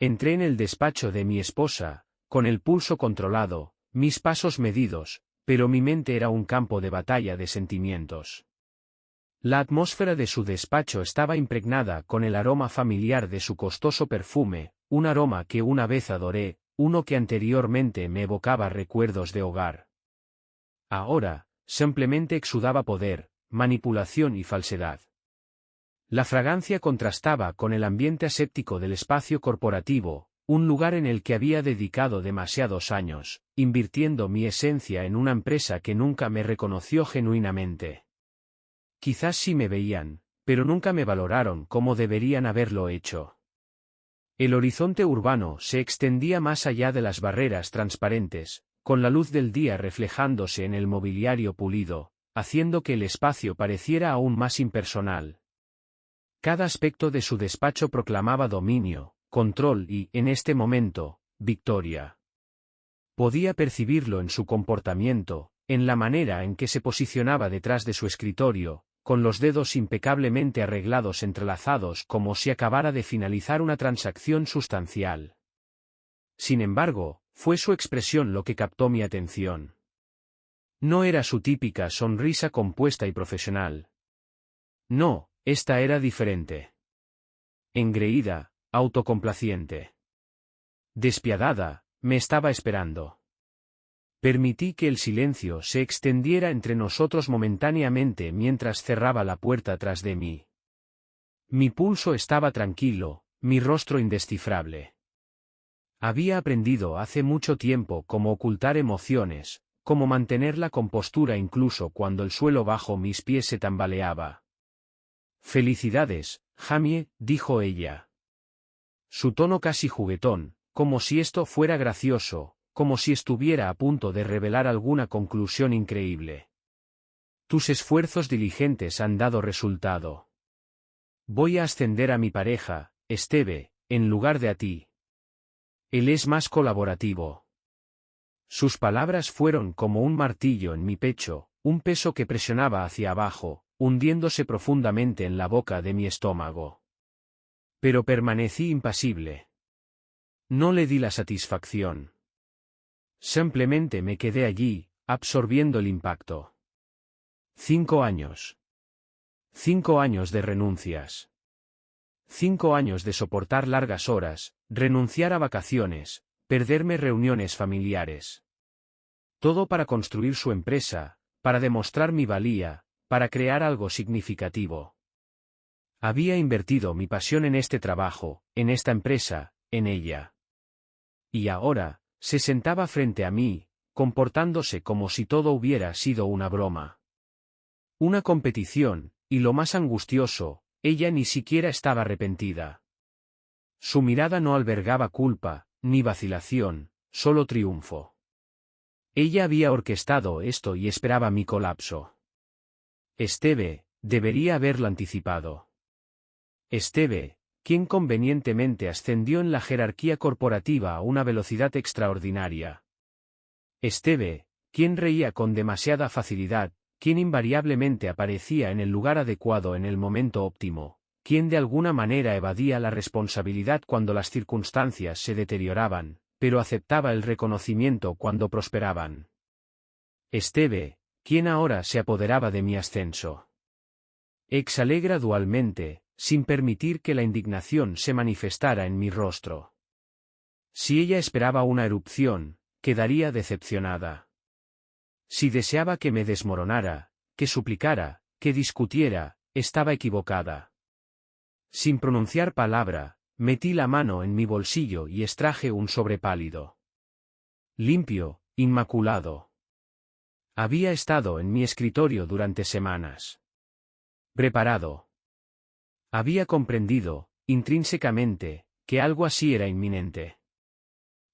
Entré en el despacho de mi esposa, con el pulso controlado, mis pasos medidos, pero mi mente era un campo de batalla de sentimientos. La atmósfera de su despacho estaba impregnada con el aroma familiar de su costoso perfume, un aroma que una vez adoré, uno que anteriormente me evocaba recuerdos de hogar. Ahora, simplemente exudaba poder, manipulación y falsedad. La fragancia contrastaba con el ambiente aséptico del espacio corporativo, un lugar en el que había dedicado demasiados años, invirtiendo mi esencia en una empresa que nunca me reconoció genuinamente. Quizás sí me veían, pero nunca me valoraron como deberían haberlo hecho. El horizonte urbano se extendía más allá de las barreras transparentes, con la luz del día reflejándose en el mobiliario pulido, haciendo que el espacio pareciera aún más impersonal. Cada aspecto de su despacho proclamaba dominio, control y, en este momento, victoria. Podía percibirlo en su comportamiento, en la manera en que se posicionaba detrás de su escritorio, con los dedos impecablemente arreglados entrelazados como si acabara de finalizar una transacción sustancial. Sin embargo, fue su expresión lo que captó mi atención. No era su típica sonrisa compuesta y profesional. No, esta era diferente. Engreída, autocomplaciente. Despiadada, me estaba esperando. Permití que el silencio se extendiera entre nosotros momentáneamente mientras cerraba la puerta tras de mí. Mi pulso estaba tranquilo, mi rostro indescifrable. Había aprendido hace mucho tiempo cómo ocultar emociones, cómo mantener la compostura incluso cuando el suelo bajo mis pies se tambaleaba. «Felicidades, Jamie», dijo ella. Su tono casi juguetón, como si esto fuera gracioso, como si estuviera a punto de revelar alguna conclusión increíble. Tus esfuerzos diligentes han dado resultado. Voy a ascender a mi pareja, Esteve, en lugar de a ti. Él es más colaborativo. Sus palabras fueron como un martillo en mi pecho, un peso que presionaba hacia abajo, hundiéndose profundamente en la boca de mi estómago. Pero permanecí impasible. No le di la satisfacción. Simplemente me quedé allí, absorbiendo el impacto. 5 años. 5 años de renuncias. 5 años de soportar largas horas, renunciar a vacaciones, perderme reuniones familiares. Todo para construir su empresa, para demostrar mi valía, para crear algo significativo. Había invertido mi pasión en este trabajo, en esta empresa, en ella. Y ahora, se sentaba frente a mí, comportándose como si todo hubiera sido una broma. Una competición, y lo más angustioso, ella ni siquiera estaba arrepentida. Su mirada no albergaba culpa, ni vacilación, solo triunfo. Ella había orquestado esto y esperaba mi colapso. Esteve, debería haberlo anticipado. Esteve, quien convenientemente ascendió en la jerarquía corporativa a una velocidad extraordinaria. Esteve, quien reía con demasiada facilidad, quien invariablemente aparecía en el lugar adecuado en el momento óptimo, quien de alguna manera evadía la responsabilidad cuando las circunstancias se deterioraban, pero aceptaba el reconocimiento cuando prosperaban. Esteve, quien ahora se apoderaba de mi ascenso. Exhalé gradualmente, sin permitir que la indignación se manifestara en mi rostro. Si ella esperaba una erupción, quedaría decepcionada. Si deseaba que me desmoronara, que suplicara, que discutiera, estaba equivocada. Sin pronunciar palabra, metí la mano en mi bolsillo y extraje un sobre pálido. Limpio, inmaculado. Había estado en mi escritorio durante semanas. Preparado. Había comprendido, intrínsecamente, que algo así era inminente.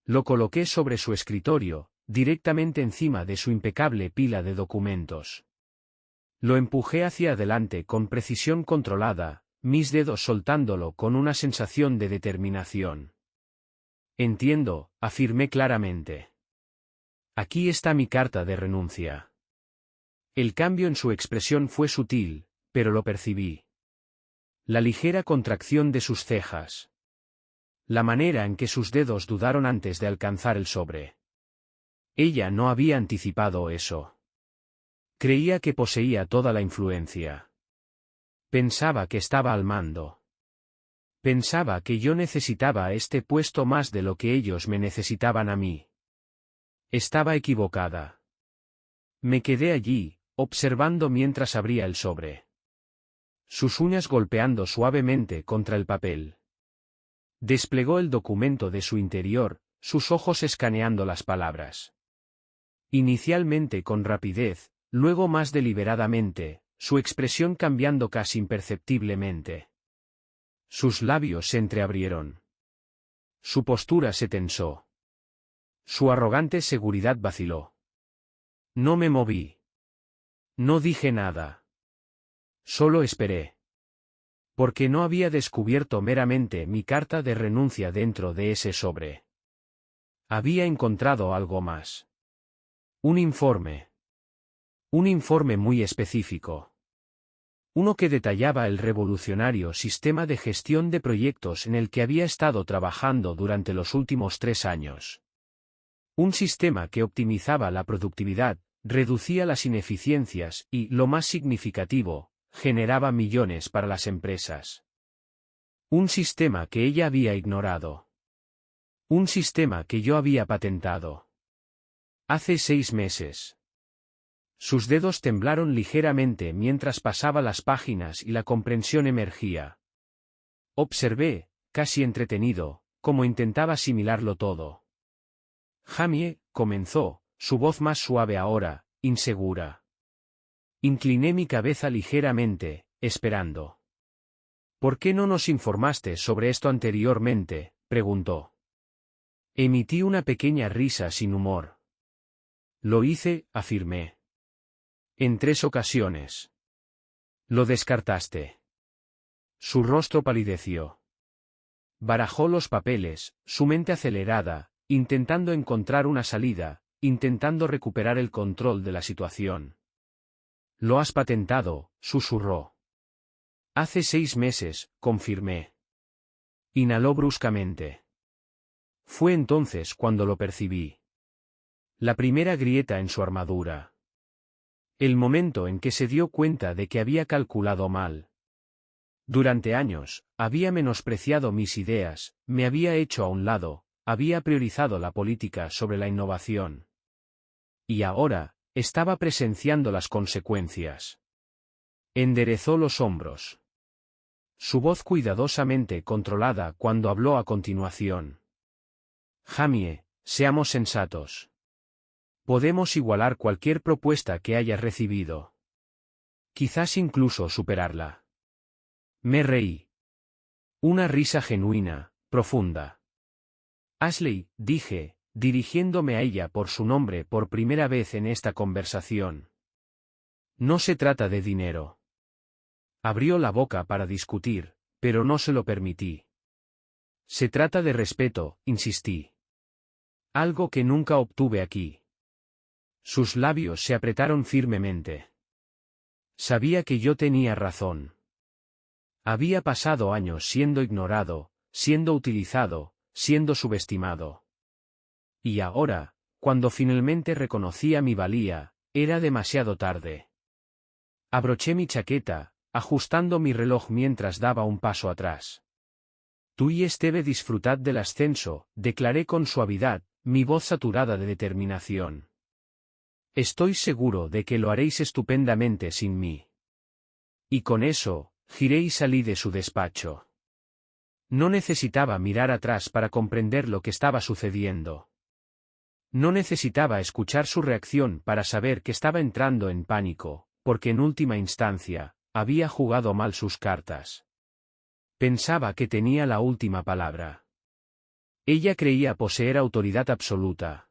Lo coloqué sobre su escritorio, directamente encima de su impecable pila de documentos. Lo empujé hacia adelante con precisión controlada, mis dedos soltándolo con una sensación de determinación. Entiendo, afirmé claramente. Aquí está mi carta de renuncia. El cambio en su expresión fue sutil, pero lo percibí. La ligera contracción de sus cejas. La manera en que sus dedos dudaron antes de alcanzar el sobre. Ella no había anticipado eso. Creía que poseía toda la influencia. Pensaba que estaba al mando. Pensaba que yo necesitaba este puesto más de lo que ellos me necesitaban a mí. Estaba equivocada. Me quedé allí, observando mientras abría el sobre. Sus uñas golpeando suavemente contra el papel. Desplegó el documento de su interior, sus ojos escaneando las palabras. Inicialmente con rapidez, luego más deliberadamente, su expresión cambiando casi imperceptiblemente. Sus labios se entreabrieron. Su postura se tensó. Su arrogante seguridad vaciló. No me moví. No dije nada. Solo esperé. Porque no había descubierto meramente mi carta de renuncia dentro de ese sobre. Había encontrado algo más. Un informe. Un informe muy específico. Uno que detallaba el revolucionario sistema de gestión de proyectos en el que había estado trabajando durante los últimos 3 años. Un sistema que optimizaba la productividad, reducía las ineficiencias y, lo más significativo, generaba millones para las empresas. Un sistema que ella había ignorado. Un sistema que yo había patentado. Hace 6 meses. Sus dedos temblaron ligeramente mientras pasaba las páginas y la comprensión emergía. Observé, casi entretenido, cómo intentaba asimilarlo todo. Jamie, comenzó, su voz más suave ahora, insegura. Incliné mi cabeza ligeramente, esperando. ¿Por qué no nos informaste sobre esto anteriormente?, preguntó. Emití una pequeña risa sin humor. Lo hice, afirmé. En 3 ocasiones. Lo descartaste. Su rostro palideció. Barajó los papeles, su mente acelerada, intentando encontrar una salida, intentando recuperar el control de la situación. Lo has patentado, susurró. Hace 6 meses, confirmé. Inhaló bruscamente. Fue entonces cuando lo percibí. La primera grieta en su armadura. El momento en que se dio cuenta de que había calculado mal. Durante años, había menospreciado mis ideas, me había hecho a un lado, había priorizado la política sobre la innovación. Y ahora, estaba presenciando las consecuencias. Enderezó los hombros. Su voz cuidadosamente controlada cuando habló a continuación. Jamie, seamos sensatos. Podemos igualar cualquier propuesta que hayas recibido. Quizás incluso superarla. Me reí. Una risa genuina, profunda. Ashley, dije, dirigiéndome a ella por su nombre por primera vez en esta conversación. No se trata de dinero. Abrió la boca para discutir, pero no se lo permití. Se trata de respeto, insistí. Algo que nunca obtuve aquí. Sus labios se apretaron firmemente. Sabía que yo tenía razón. Había pasado años siendo ignorado, siendo utilizado, siendo subestimado. Y ahora, cuando finalmente reconocía mi valía, era demasiado tarde. Abroché mi chaqueta, ajustando mi reloj mientras daba un paso atrás. Tú y Esteve disfrutad del ascenso, declaré con suavidad, mi voz saturada de determinación. Estoy seguro de que lo haréis estupendamente sin mí. Y con eso, giré y salí de su despacho. No necesitaba mirar atrás para comprender lo que estaba sucediendo. No necesitaba escuchar su reacción para saber que estaba entrando en pánico, porque en última instancia, había jugado mal sus cartas. Pensaba que tenía la última palabra. Ella creía poseer autoridad absoluta.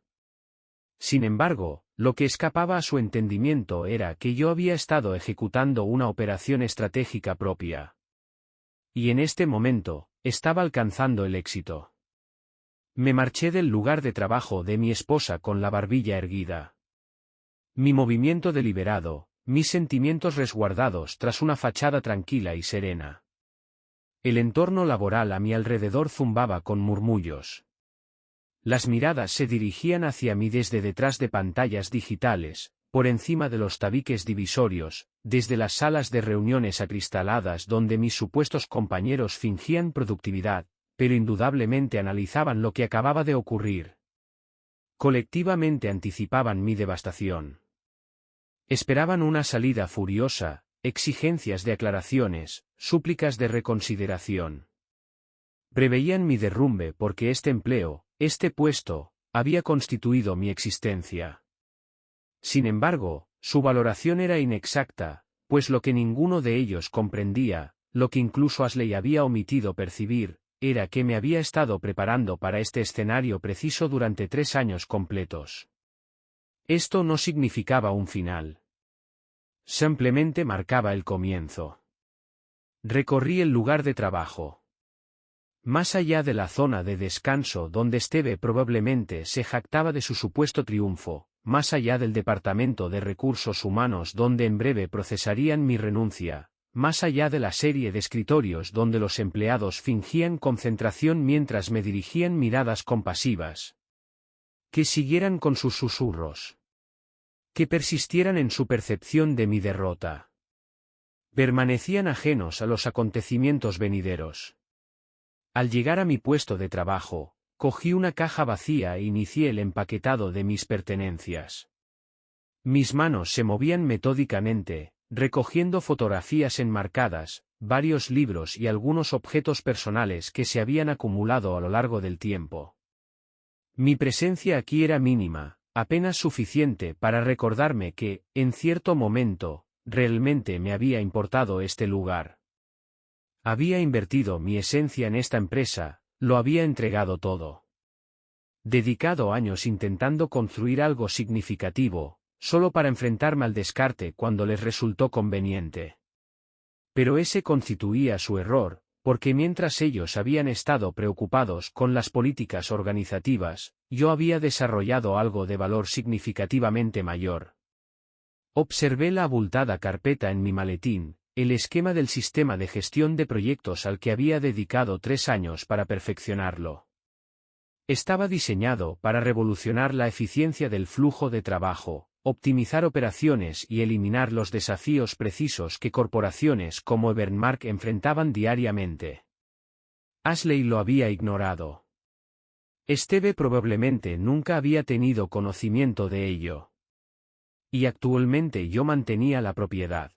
Sin embargo, lo que escapaba a su entendimiento era que yo había estado ejecutando una operación estratégica propia. Y en este momento, estaba alcanzando el éxito. Me marché del lugar de trabajo de mi esposa con la barbilla erguida. Mi movimiento deliberado, mis sentimientos resguardados tras una fachada tranquila y serena. El entorno laboral a mi alrededor zumbaba con murmullos. Las miradas se dirigían hacia mí desde detrás de pantallas digitales, por encima de los tabiques divisorios, desde las salas de reuniones acristaladas donde mis supuestos compañeros fingían productividad, pero indudablemente analizaban lo que acababa de ocurrir. Colectivamente anticipaban mi devastación. Esperaban una salida furiosa, exigencias de aclaraciones, súplicas de reconsideración. Preveían mi derrumbe porque este empleo, este puesto, había constituido mi existencia. Sin embargo, su valoración era inexacta, pues lo que ninguno de ellos comprendía, lo que incluso Ashley había omitido percibir, era que me había estado preparando para este escenario preciso durante 3 años completos. Esto no significaba un final. Simplemente marcaba el comienzo. Recorrí el lugar de trabajo. Más allá de la zona de descanso donde Steve probablemente se jactaba de su supuesto triunfo, más allá del departamento de recursos humanos donde en breve procesarían mi renuncia, más allá de la serie de escritorios donde los empleados fingían concentración mientras me dirigían miradas compasivas. Que siguieran con sus susurros. Que persistieran en su percepción de mi derrota. Permanecían ajenos a los acontecimientos venideros. Al llegar a mi puesto de trabajo, cogí una caja vacía e inicié el empaquetado de mis pertenencias. Mis manos se movían metódicamente, recogiendo fotografías enmarcadas, varios libros y algunos objetos personales que se habían acumulado a lo largo del tiempo. Mi presencia aquí era mínima, apenas suficiente para recordarme que, en cierto momento, realmente me había importado este lugar. Había invertido mi esencia en esta empresa, lo había entregado todo. Dedicado años intentando construir algo significativo, solo para enfrentarme al descarte cuando les resultó conveniente. Pero ese constituía su error, porque mientras ellos habían estado preocupados con las políticas organizativas, yo había desarrollado algo de valor significativamente mayor. Observé la abultada carpeta en mi maletín, el esquema del sistema de gestión de proyectos al que había dedicado 3 años para perfeccionarlo. Estaba diseñado para revolucionar la eficiencia del flujo de trabajo, optimizar operaciones y eliminar los desafíos precisos que corporaciones como Evermark enfrentaban diariamente. Ashley lo había ignorado. Steve probablemente nunca había tenido conocimiento de ello. Y actualmente yo mantenía la propiedad.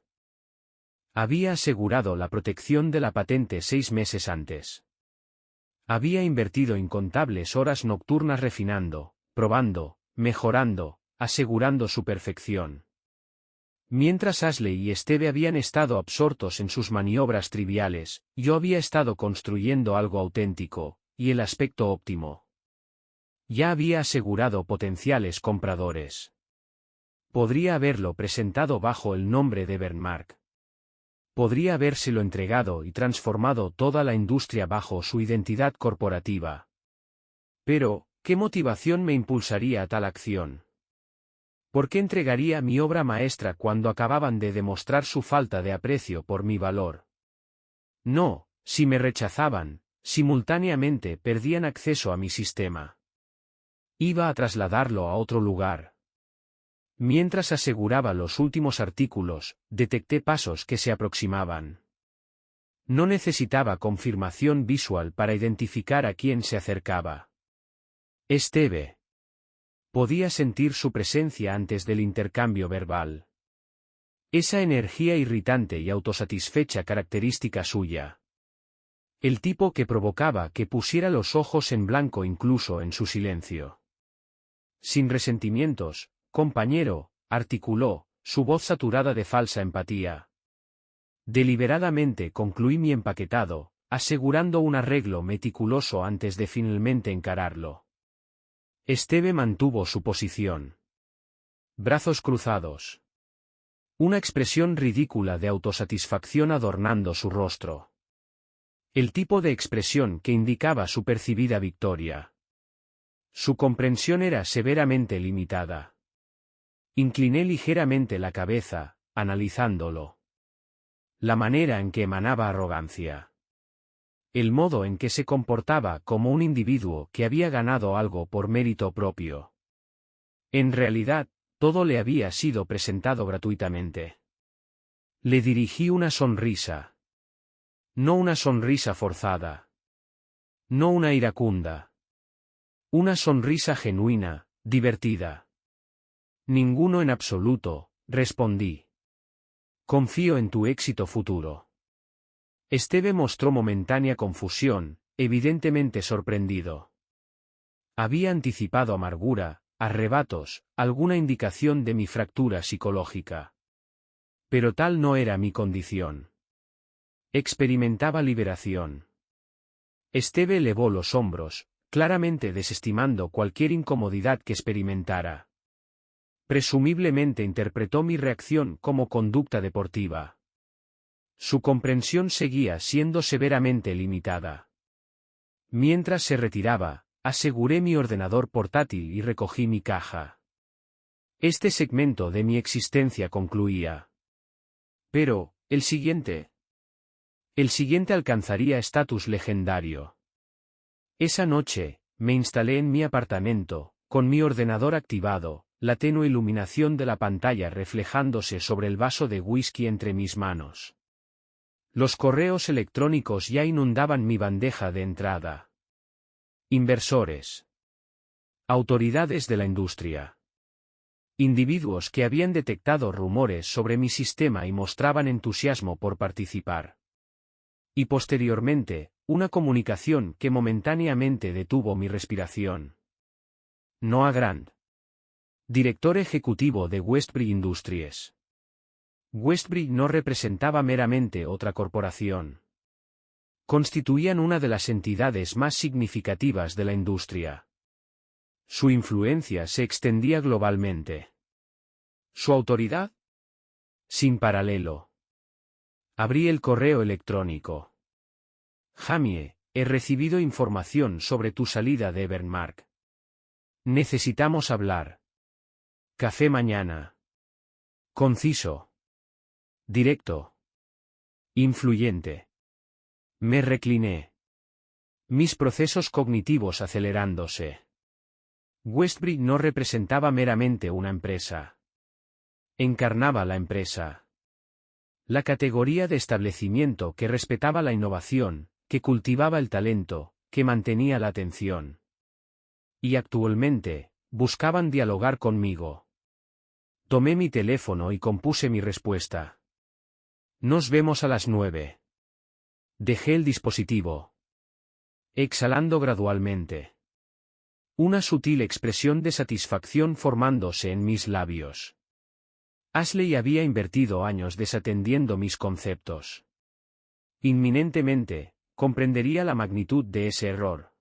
Había asegurado la protección de la patente 6 meses antes. Había invertido incontables horas nocturnas refinando, probando, mejorando, asegurando su perfección. Mientras Ashley y Steve habían estado absortos en sus maniobras triviales, yo había estado construyendo algo auténtico, y el aspecto óptimo. Ya había asegurado potenciales compradores. Podría haberlo presentado bajo el nombre de Evermark. Podría habérselo entregado y transformado toda la industria bajo su identidad corporativa. Pero, ¿qué motivación me impulsaría a tal acción? ¿Por qué entregaría mi obra maestra cuando acababan de demostrar su falta de aprecio por mi valor? No, si me rechazaban, simultáneamente perdían acceso a mi sistema. Iba a trasladarlo a otro lugar. Mientras aseguraba los últimos artículos, detecté pasos que se aproximaban. No necesitaba confirmación visual para identificar a quién se acercaba. Steve. Podía sentir su presencia antes del intercambio verbal. Esa energía irritante y autosatisfecha característica suya. El tipo que provocaba que pusiera los ojos en blanco incluso en su silencio. Sin resentimientos, compañero, articuló, su voz saturada de falsa empatía. Deliberadamente concluí mi empaquetado, asegurando un arreglo meticuloso antes de finalmente encararlo. Steve mantuvo su posición. Brazos cruzados. Una expresión ridícula de autosatisfacción adornando su rostro. El tipo de expresión que indicaba su percibida victoria. Su comprensión era severamente limitada. Incliné ligeramente la cabeza, analizándolo. La manera en que emanaba arrogancia. el modo en que se comportaba como un individuo que había ganado algo por mérito propio. En realidad, todo le había sido presentado gratuitamente. Le dirigí una sonrisa. No una sonrisa forzada. No una iracunda. Una sonrisa genuina, divertida. Ninguno en absoluto, respondí. Confío en tu éxito futuro. Esteve mostró momentánea confusión, evidentemente sorprendido. Había anticipado amargura, arrebatos, alguna indicación de mi fractura psicológica. Pero tal no era mi condición. Experimentaba liberación. Esteve elevó los hombros, claramente desestimando cualquier incomodidad que experimentara. Presumiblemente interpretó mi reacción como conducta deportiva. Su comprensión seguía siendo severamente limitada. Mientras se retiraba, aseguré mi ordenador portátil y recogí mi caja. Este segmento de mi existencia concluía. Pero, el siguiente alcanzaría estatus legendario. Esa noche, me instalé en mi apartamento, con mi ordenador activado, la tenue iluminación de la pantalla reflejándose sobre el vaso de whisky entre mis manos. Los correos electrónicos ya inundaban mi bandeja de entrada. Inversores. Autoridades de la industria. Individuos que habían detectado rumores sobre mi sistema y mostraban entusiasmo por participar. Y posteriormente, una comunicación que momentáneamente detuvo mi respiración. Noah Grant. Director ejecutivo de Westbury Industries. Westbury no representaba meramente otra corporación. Constituían una de las entidades más significativas de la industria. Su influencia se extendía globalmente. Su autoridad, sin paralelo. Abrí el correo electrónico. Jamie, he recibido información sobre tu salida de Evermark. Necesitamos hablar. Café mañana. Conciso. Directo. Influyente. Me recliné. Mis procesos cognitivos acelerándose. Westbury no representaba meramente una empresa. Encarnaba la empresa. La categoría de establecimiento que respetaba la innovación, que cultivaba el talento, que mantenía la atención. Y actualmente, buscaban dialogar conmigo. Tomé mi teléfono y compuse mi respuesta. Nos vemos a las 9. Dejé el dispositivo. Exhalando gradualmente. Una sutil expresión de satisfacción formándose en mis labios. Ashley había invertido años desatendiendo mis conceptos. Inminentemente, comprendería la magnitud de ese error.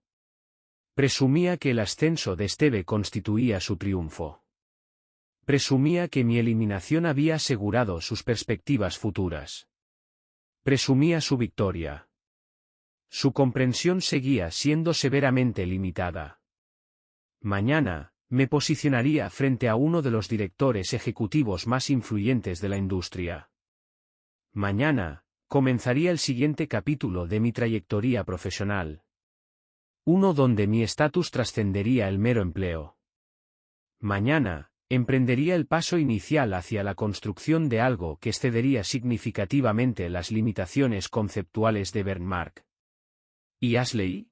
Presumía que el ascenso de Esteve constituía su triunfo. Presumía que mi eliminación había asegurado sus perspectivas futuras. Presumía su victoria. Su comprensión seguía siendo severamente limitada. Mañana, me posicionaría frente a uno de los directores ejecutivos más influyentes de la industria. Mañana, comenzaría el siguiente capítulo de mi trayectoria profesional. Uno donde mi estatus trascendería el mero empleo. Mañana, emprendería el paso inicial hacia la construcción de algo que excedería significativamente las limitaciones conceptuales de Evermark. ¿Y Ashley?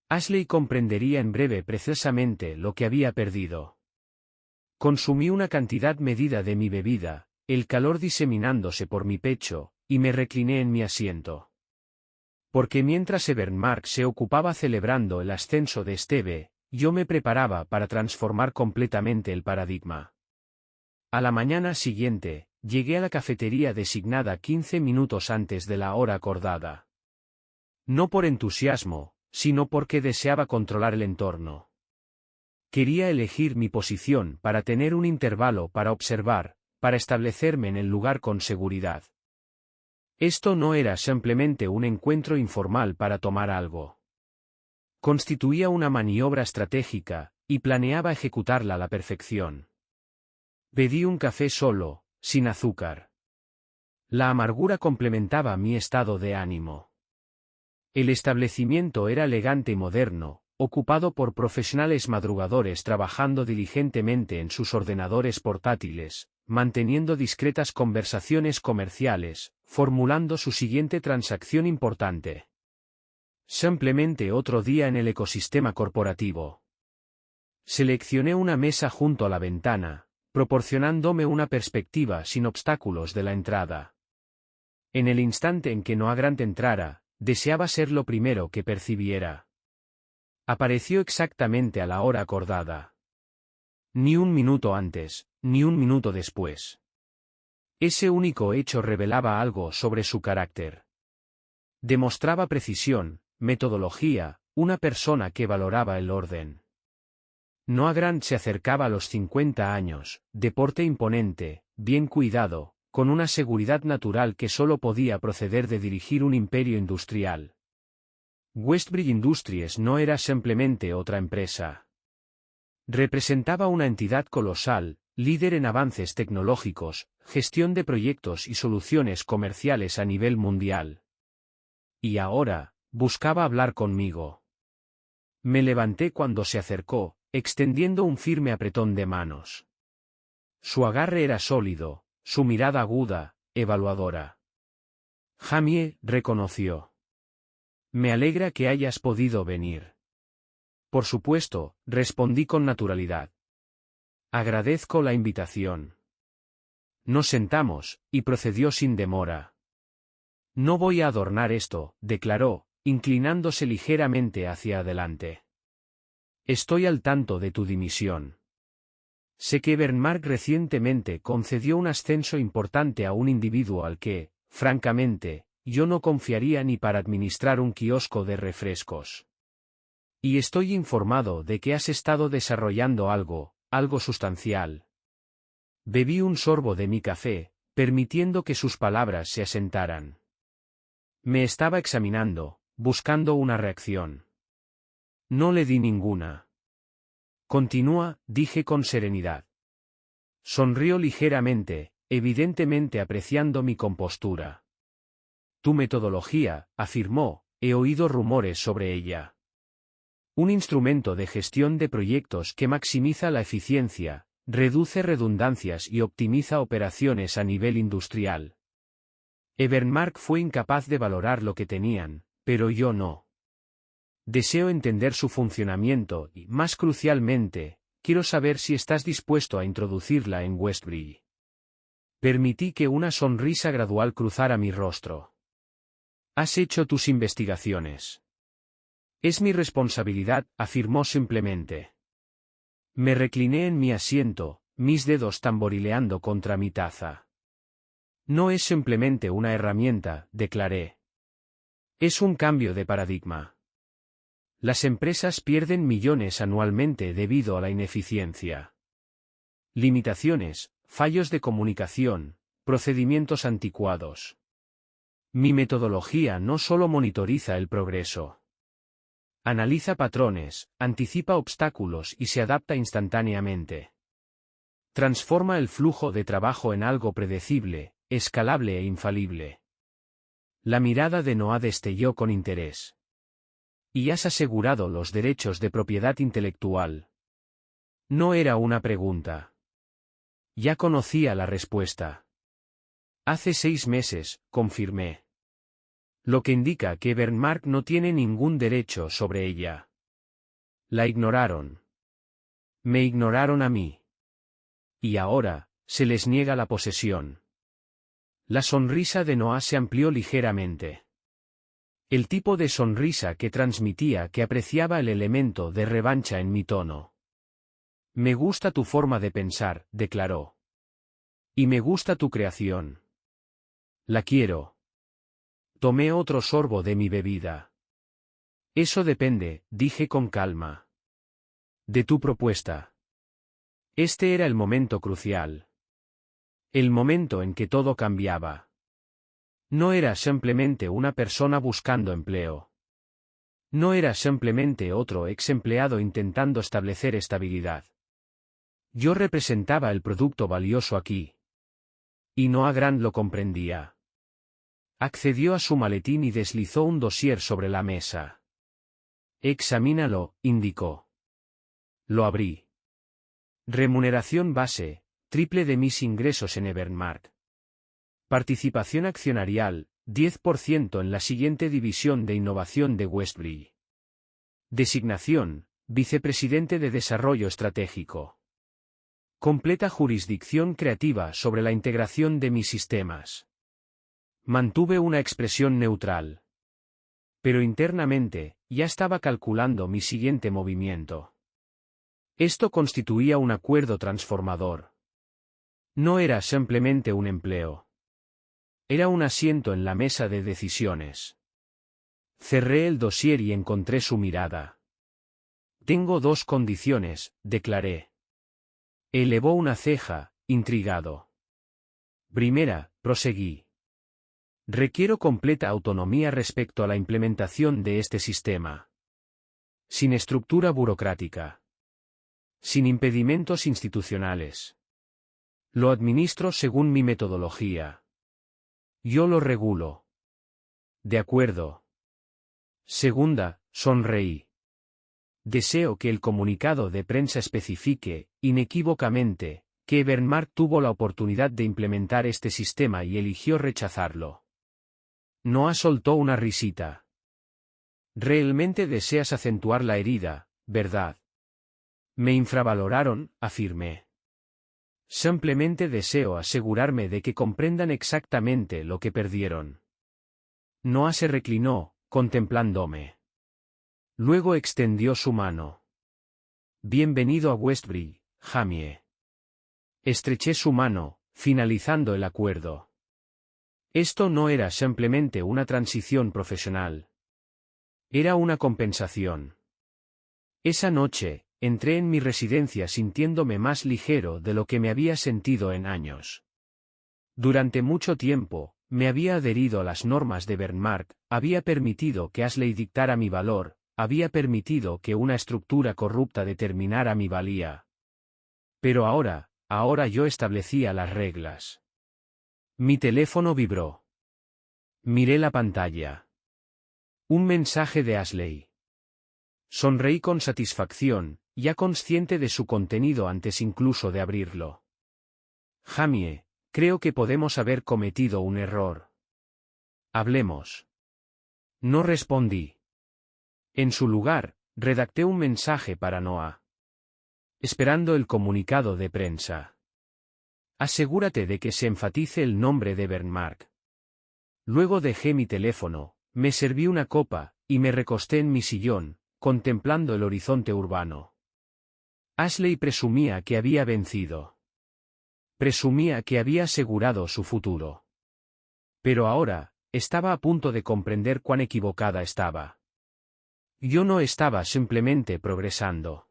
Ashley comprendería en breve precisamente lo que había perdido. Consumí una cantidad medida de mi bebida, el calor diseminándose por mi pecho, y me recliné en mi asiento. Porque mientras Evermark se ocupaba celebrando el ascenso de Esteve, yo me preparaba para transformar completamente el paradigma. A la mañana siguiente, llegué a la cafetería designada 15 minutos antes de la hora acordada. No por entusiasmo, sino porque deseaba controlar el entorno. Quería elegir mi posición para tener un intervalo para observar, para establecerme en el lugar con seguridad. Esto no era simplemente un encuentro informal para tomar algo. Constituía una maniobra estratégica, y planeaba ejecutarla a la perfección. Pedí un café solo, sin azúcar. La amargura complementaba mi estado de ánimo. El establecimiento era elegante y moderno, ocupado por profesionales madrugadores trabajando diligentemente en sus ordenadores portátiles, manteniendo discretas conversaciones comerciales, formulando su siguiente transacción importante. Simplemente otro día en el ecosistema corporativo. Seleccioné una mesa junto a la ventana, proporcionándome una perspectiva sin obstáculos de la entrada. En el instante en que Noah Grant entrara, deseaba ser lo primero que percibiera. Apareció exactamente a la hora acordada. Ni un minuto antes, ni un minuto después. Ese único hecho revelaba algo sobre su carácter. Demostraba precisión, metodología, una persona que valoraba el orden. Noah Grant se acercaba a los 50 años, de porte imponente, bien cuidado, con una seguridad natural que solo podía proceder de dirigir un imperio industrial. Westbridge Industries no era simplemente otra empresa. Representaba una entidad colosal, líder en avances tecnológicos, gestión de proyectos y soluciones comerciales a nivel mundial. Y ahora, buscaba hablar conmigo. Me levanté cuando se acercó, extendiendo un firme apretón de manos. Su agarre era sólido, su mirada aguda, evaluadora. Jamie, reconoció. Me alegra que hayas podido venir. Por supuesto, respondí con naturalidad. Agradezco la invitación. Nos sentamos, y procedió sin demora. No voy a adornar esto, declaró, inclinándose ligeramente hacia adelante. Estoy al tanto de tu dimisión. Sé que Bernmark recientemente concedió un ascenso importante a un individuo al que, francamente, yo no confiaría ni para administrar un kiosco de refrescos. Y estoy informado de que has estado desarrollando algo sustancial. Bebí un sorbo de mi café, permitiendo que sus palabras se asentaran. Me estaba examinando, buscando una reacción. No le di ninguna. Continúa, dije con serenidad. Sonrió ligeramente, evidentemente apreciando mi compostura. Tu metodología, afirmó, he oído rumores sobre ella. Un instrumento de gestión de proyectos que maximiza la eficiencia, reduce redundancias y optimiza operaciones a nivel industrial. Bernmark fue incapaz de valorar lo que tenían, pero yo no. Deseo entender su funcionamiento y, más crucialmente, quiero saber si estás dispuesto a introducirla en Westbridge. Permití que una sonrisa gradual cruzara mi rostro. Has hecho tus investigaciones. Es mi responsabilidad, afirmó simplemente. Me recliné en mi asiento, mis dedos tamborileando contra mi taza. No es simplemente una herramienta, declaré. Es un cambio de paradigma. Las empresas pierden millones anualmente debido a la ineficiencia. Limitaciones, fallos de comunicación, procedimientos anticuados. Mi metodología no solo monitoriza el progreso. Analiza patrones, anticipa obstáculos y se adapta instantáneamente. Transforma el flujo de trabajo en algo predecible, escalable e infalible. La mirada de Noah destelló con interés. ¿Y has asegurado los derechos de propiedad intelectual? No era una pregunta. Ya conocía la respuesta. Hace 6 meses, confirmé. Lo que indica que Bernmark no tiene ningún derecho sobre ella. La ignoraron. Me ignoraron a mí. Y ahora, se les niega la posesión. La sonrisa de Noah se amplió ligeramente. El tipo de sonrisa que transmitía que apreciaba el elemento de revancha en mi tono. Me gusta tu forma de pensar, declaró. Y me gusta tu creación. La quiero. Tomé otro sorbo de mi bebida. Eso depende, dije con calma. De tu propuesta. Este era el momento crucial. El momento en que todo cambiaba. No era simplemente una persona buscando empleo. No era simplemente otro ex empleado intentando establecer estabilidad. Yo representaba el producto valioso aquí. Y Noah Grant lo comprendía. Accedió a su maletín y deslizó un dossier sobre la mesa. Examínalo, indicó. Lo abrí. Remuneración base, triple de mis ingresos en Evermark. Participación accionarial, 10% en la siguiente división de innovación de Westbury. Designación, vicepresidente de Desarrollo Estratégico. Completa jurisdicción creativa sobre la integración de mis sistemas. Mantuve una expresión neutral. Pero internamente, ya estaba calculando mi siguiente movimiento. Esto constituía un acuerdo transformador. No era simplemente un empleo. Era un asiento en la mesa de decisiones. Cerré el dossier y encontré su mirada. Tengo dos condiciones, declaré. Elevó una ceja, intrigado. Primera, proseguí. Requiero completa autonomía respecto a la implementación de este sistema. Sin estructura burocrática. Sin impedimentos institucionales. Lo administro según mi metodología. Yo lo regulo. De acuerdo. Segunda, sonreí. Deseo que el comunicado de prensa especifique, inequívocamente, que Evermark tuvo la oportunidad de implementar este sistema y eligió rechazarlo. Noah soltó una risita. Realmente deseas acentuar la herida, ¿verdad? Me infravaloraron, afirmé. Simplemente deseo asegurarme de que comprendan exactamente lo que perdieron. Noah se reclinó, contemplándome. Luego extendió su mano. Bienvenido a Westbury, Jamie. Estreché su mano, finalizando el acuerdo. Esto no era simplemente una transición profesional. Era una compensación. Esa noche, entré en mi residencia sintiéndome más ligero de lo que me había sentido en años. Durante mucho tiempo, me había adherido a las normas de Evermark, había permitido que Ashley dictara mi valor, había permitido que una estructura corrupta determinara mi valía. Pero ahora yo establecía las reglas. Mi teléfono vibró. Miré la pantalla. Un mensaje de Ashley. Sonreí con satisfacción, ya consciente de su contenido antes incluso de abrirlo. Jamie, creo que podemos haber cometido un error. Hablemos. No respondí. En su lugar, redacté un mensaje para Noah. Esperando el comunicado de prensa. Asegúrate de que se enfatice el nombre de Evermark. Luego dejé mi teléfono, me serví una copa, y me recosté en mi sillón, contemplando el horizonte urbano. Ashley presumía que había vencido. Presumía que había asegurado su futuro. Pero ahora, estaba a punto de comprender cuán equivocada estaba. Yo no estaba simplemente progresando.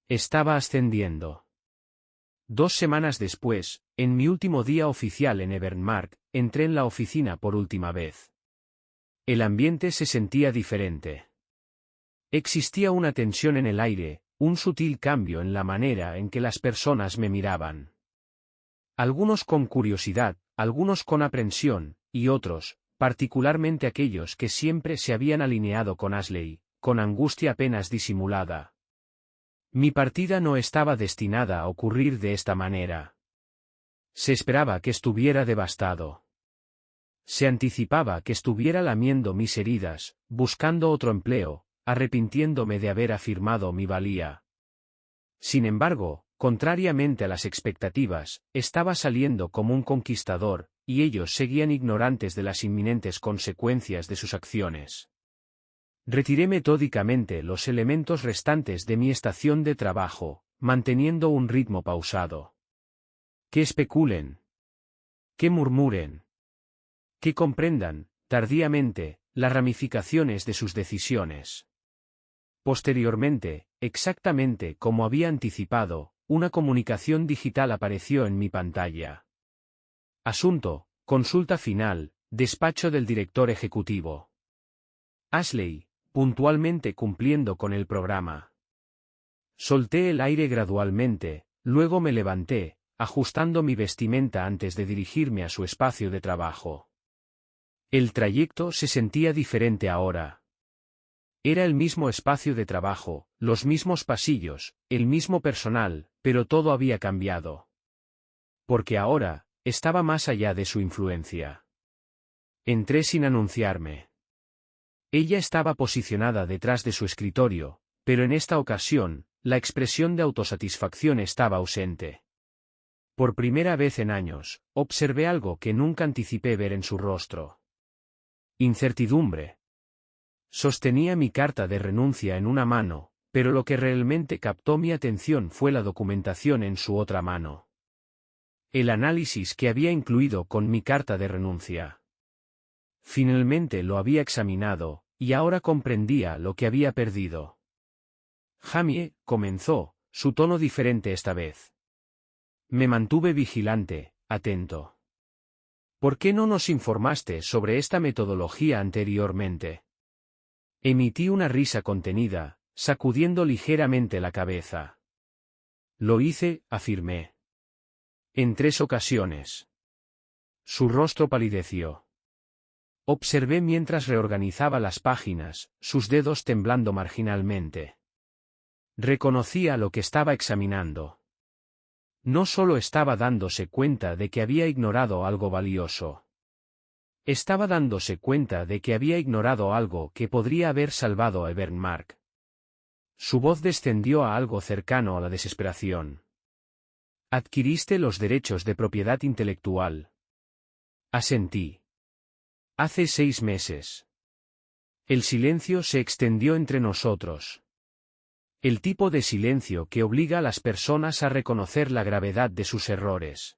Estaba ascendiendo. 2 semanas después, en mi último día oficial en Evermark, entré en la oficina por última vez. El ambiente se sentía diferente. Existía una tensión en el aire, un sutil cambio en la manera en que las personas me miraban. Algunos con curiosidad, algunos con aprensión, y otros, particularmente aquellos que siempre se habían alineado con Ashley, con angustia apenas disimulada. Mi partida no estaba destinada a ocurrir de esta manera. Se esperaba que estuviera devastado. Se anticipaba que estuviera lamiendo mis heridas, buscando otro empleo, arrepintiéndome de haber afirmado mi valía. Sin embargo, contrariamente a las expectativas, estaba saliendo como un conquistador, y ellos seguían ignorantes de las inminentes consecuencias de sus acciones. Retiré metódicamente los elementos restantes de mi estación de trabajo, manteniendo un ritmo pausado. Que especulen. Que murmuren. Que comprendan, tardíamente, las ramificaciones de sus decisiones. Posteriormente, exactamente como había anticipado, una comunicación digital apareció en mi pantalla. Asunto, consulta final, despacho del director ejecutivo. Ashley, puntualmente cumpliendo con el programa. Solté el aire gradualmente, luego me levanté, ajustando mi vestimenta antes de dirigirme a su espacio de trabajo. El trayecto se sentía diferente ahora. Era el mismo espacio de trabajo, los mismos pasillos, el mismo personal, pero todo había cambiado. Porque ahora, estaba más allá de su influencia. Entré sin anunciarme. Ella estaba posicionada detrás de su escritorio, pero en esta ocasión, la expresión de autosatisfacción estaba ausente. Por primera vez en años, observé algo que nunca anticipé ver en su rostro. Incertidumbre. Sostenía mi carta de renuncia en una mano, pero lo que realmente captó mi atención fue la documentación en su otra mano. El análisis que había incluido con mi carta de renuncia. Finalmente lo había examinado, y ahora comprendía lo que había perdido. Jamie, comenzó, su tono diferente esta vez. Me mantuve vigilante, atento. ¿Por qué no nos informaste sobre esta metodología anteriormente? Emití una risa contenida, sacudiendo ligeramente la cabeza. Lo hice, afirmé. En 3 ocasiones. Su rostro palideció. Observé mientras reorganizaba las páginas, sus dedos temblando marginalmente. Reconocía lo que estaba examinando. No solo estaba dándose cuenta de que había ignorado algo valioso. Estaba dándose cuenta de que había ignorado algo que podría haber salvado a Bernmark. Su voz descendió a algo cercano a la desesperación. Adquiriste los derechos de propiedad intelectual. Asentí. Hace 6 meses. El silencio se extendió entre nosotros. El tipo de silencio que obliga a las personas a reconocer la gravedad de sus errores.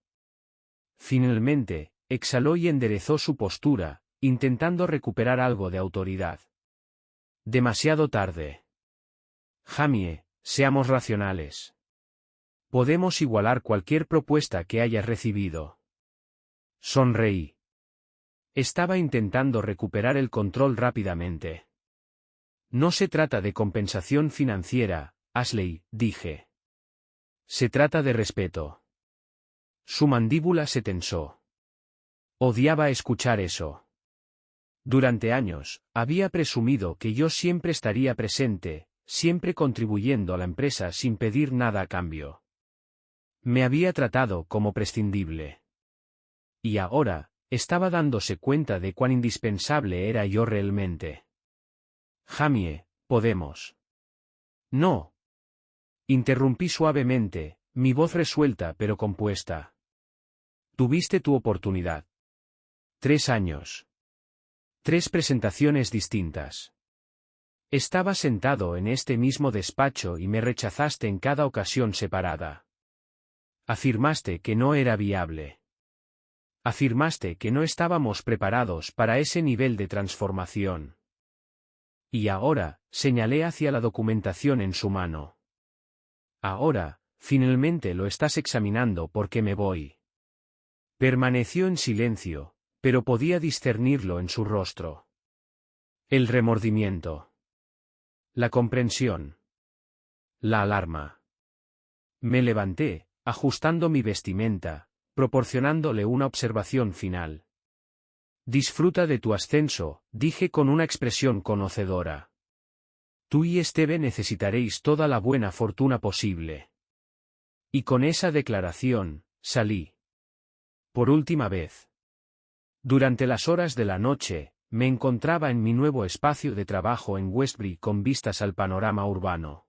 Finalmente, exhaló y enderezó su postura, intentando recuperar algo de autoridad. Demasiado tarde. Jamie, seamos racionales. Podemos igualar cualquier propuesta que hayas recibido. Sonreí. Estaba intentando recuperar el control rápidamente. No se trata de compensación financiera, Ashley, dije. Se trata de respeto. Su mandíbula se tensó. Odiaba escuchar eso. Durante años, había presumido que yo siempre estaría presente, siempre contribuyendo a la empresa sin pedir nada a cambio. Me había tratado como prescindible. Y ahora, estaba dándose cuenta de cuán indispensable era yo realmente. Jamie, podemos. No. Interrumpí suavemente, mi voz resuelta pero compuesta. Tuviste tu oportunidad. 3 años. 3 presentaciones distintas. Estaba sentado en este mismo despacho y me rechazaste en cada ocasión separada. Afirmaste que no era viable. Afirmaste que no estábamos preparados para ese nivel de transformación. Y ahora, señalé hacia la documentación en su mano. Ahora, finalmente lo estás examinando porque me voy. Permaneció en silencio, pero podía discernirlo en su rostro. El remordimiento. La comprensión. La alarma. Me levanté, ajustando mi vestimenta, proporcionándole una observación final. Disfruta de tu ascenso, dije con una expresión conocedora. Tú y Esteve necesitaréis toda la buena fortuna posible. Y con esa declaración, salí. Por última vez. Durante las horas de la noche, me encontraba en mi nuevo espacio de trabajo en Westbury con vistas al panorama urbano.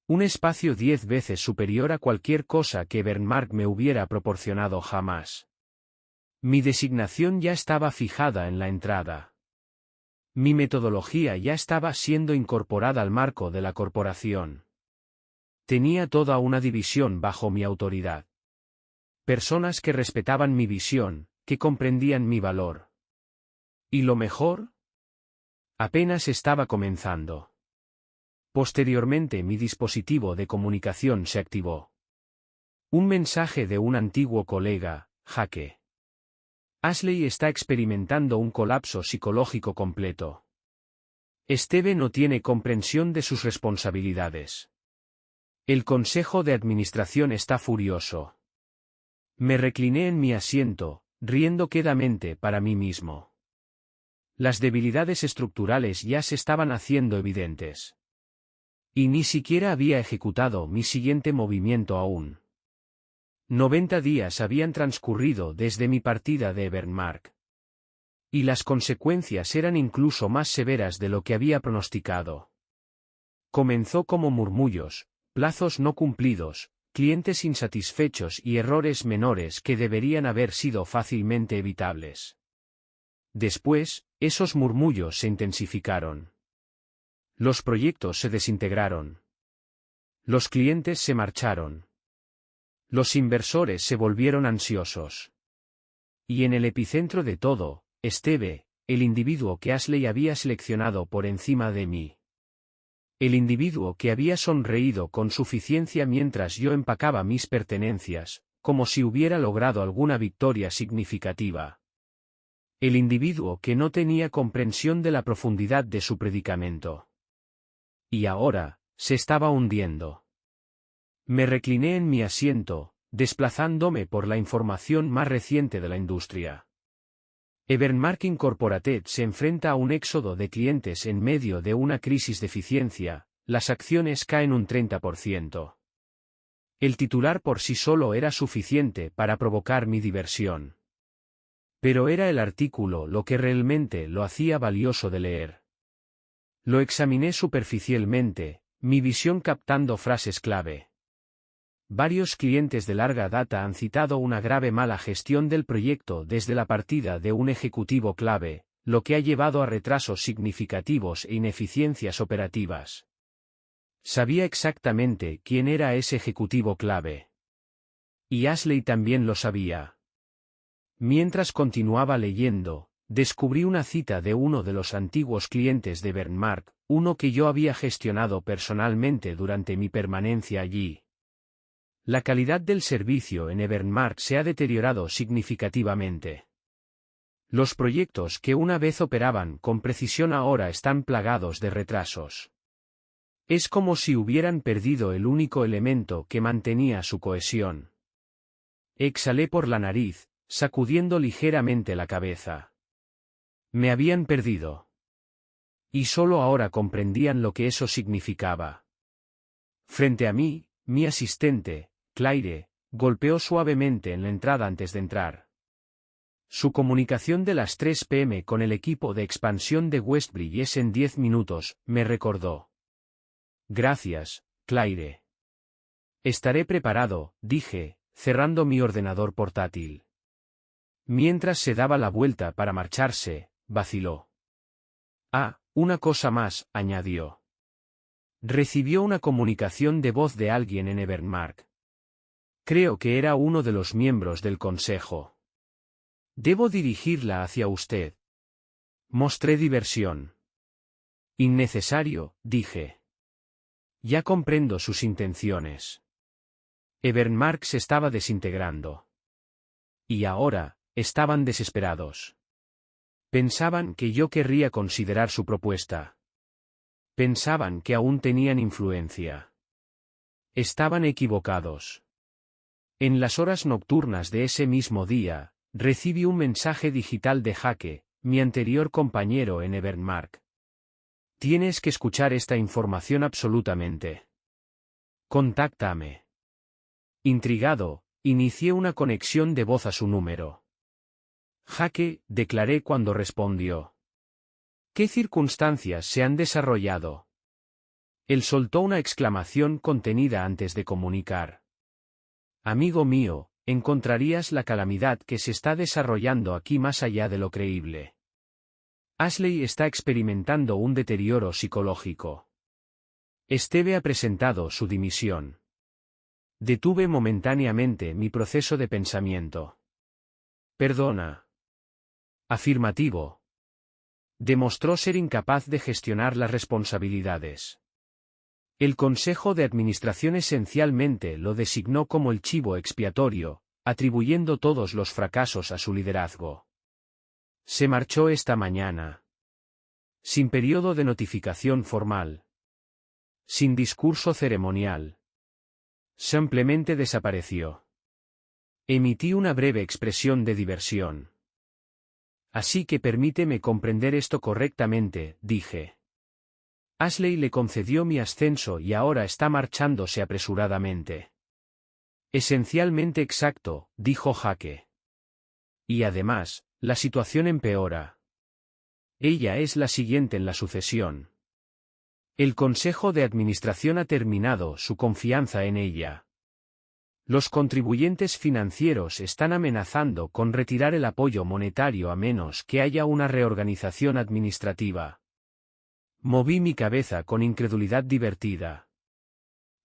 Un espacio 10 veces superior a cualquier cosa que Bernmark me hubiera proporcionado jamás. Mi designación ya estaba fijada en la entrada. Mi metodología ya estaba siendo incorporada al marco de la corporación. Tenía toda una división bajo mi autoridad. Personas que respetaban mi visión, que comprendían mi valor. ¿Y lo mejor? Apenas estaba comenzando. Posteriormente mi dispositivo de comunicación se activó. Un mensaje de un antiguo colega, Jake. Ashley está experimentando un colapso psicológico completo. Esteve no tiene comprensión de sus responsabilidades. El consejo de administración está furioso. Me recliné en mi asiento, riendo quedamente para mí mismo. Las debilidades estructurales ya se estaban haciendo evidentes. Y ni siquiera había ejecutado mi siguiente movimiento aún. 90 días habían transcurrido desde mi partida de Evermark. Y las consecuencias eran incluso más severas de lo que había pronosticado. Comenzó como murmullos, plazos no cumplidos, clientes insatisfechos y errores menores que deberían haber sido fácilmente evitables. Después, esos murmullos se intensificaron. Los proyectos se desintegraron. Los clientes se marcharon. Los inversores se volvieron ansiosos. Y en el epicentro de todo, Steve, el individuo que Ashley había seleccionado por encima de mí. El individuo que había sonreído con suficiencia mientras yo empacaba mis pertenencias, como si hubiera logrado alguna victoria significativa. El individuo que no tenía comprensión de la profundidad de su predicamento. Y ahora, se estaba hundiendo. Me recliné en mi asiento, desplazándome por la información más reciente de la industria. Evermark Incorporated se enfrenta a un éxodo de clientes en medio de una crisis de eficiencia, las acciones caen un 30%. El titular por sí solo era suficiente para provocar mi diversión. Pero era el artículo lo que realmente lo hacía valioso de leer. Lo examiné superficialmente, mi visión captando frases clave. Varios clientes de larga data han citado una grave mala gestión del proyecto desde la partida de un ejecutivo clave, lo que ha llevado a retrasos significativos e ineficiencias operativas. Sabía exactamente quién era ese ejecutivo clave. Y Ashley también lo sabía. Mientras continuaba leyendo, descubrí una cita de uno de los antiguos clientes de Evermark, uno que yo había gestionado personalmente durante mi permanencia allí. La calidad del servicio en Evermark se ha deteriorado significativamente. Los proyectos que una vez operaban con precisión ahora están plagados de retrasos. Es como si hubieran perdido el único elemento que mantenía su cohesión. Exhalé por la nariz, sacudiendo ligeramente la cabeza. Me habían perdido. Y solo ahora comprendían lo que eso significaba. Frente a mí, mi asistente, Claire, golpeó suavemente en la entrada antes de entrar. Su comunicación de las 3 p.m. con el equipo de expansión de Westbridge es en 10 minutos, me recordó. Gracias, Claire. Estaré preparado, dije, cerrando mi ordenador portátil. Mientras se daba la vuelta para marcharse, vaciló. Ah, una cosa más, añadió. Recibió una comunicación de voz de alguien en Evermark. Creo que era uno de los miembros del consejo. Debo dirigirla hacia usted. Mostré diversión. Innecesario, dije. Ya comprendo sus intenciones. Evermark se estaba desintegrando. Y ahora, estaban desesperados. Pensaban que yo querría considerar su propuesta. Pensaban que aún tenían influencia. Estaban equivocados. En las horas nocturnas de ese mismo día, recibí un mensaje digital de Jake, mi anterior compañero en Evermark. Tienes que escuchar esta información absolutamente. Contáctame. Intrigado, inicié una conexión de voz a su número. Jake, declaré cuando respondió. ¿Qué circunstancias se han desarrollado? Él soltó una exclamación contenida antes de comunicar. Amigo mío, encontrarías la calamidad que se está desarrollando aquí más allá de lo creíble. Ashley está experimentando un deterioro psicológico. Steve ha presentado su dimisión. Detuve momentáneamente mi proceso de pensamiento. Perdona. Afirmativo. Demostró ser incapaz de gestionar las responsabilidades. El Consejo de Administración esencialmente lo designó como el chivo expiatorio, atribuyendo todos los fracasos a su liderazgo. Se marchó esta mañana. Sin periodo de notificación formal. Sin discurso ceremonial. Simplemente desapareció. Emití una breve expresión de diversión. Así que permíteme comprender esto correctamente, dije. Ashley le concedió mi ascenso y ahora está marchándose apresuradamente. Esencialmente exacto, dijo Jake. Y además, la situación empeora. Ella es la siguiente en la sucesión. El Consejo de Administración ha terminado su confianza en ella. Los contribuyentes financieros están amenazando con retirar el apoyo monetario a menos que haya una reorganización administrativa. Moví mi cabeza con incredulidad divertida.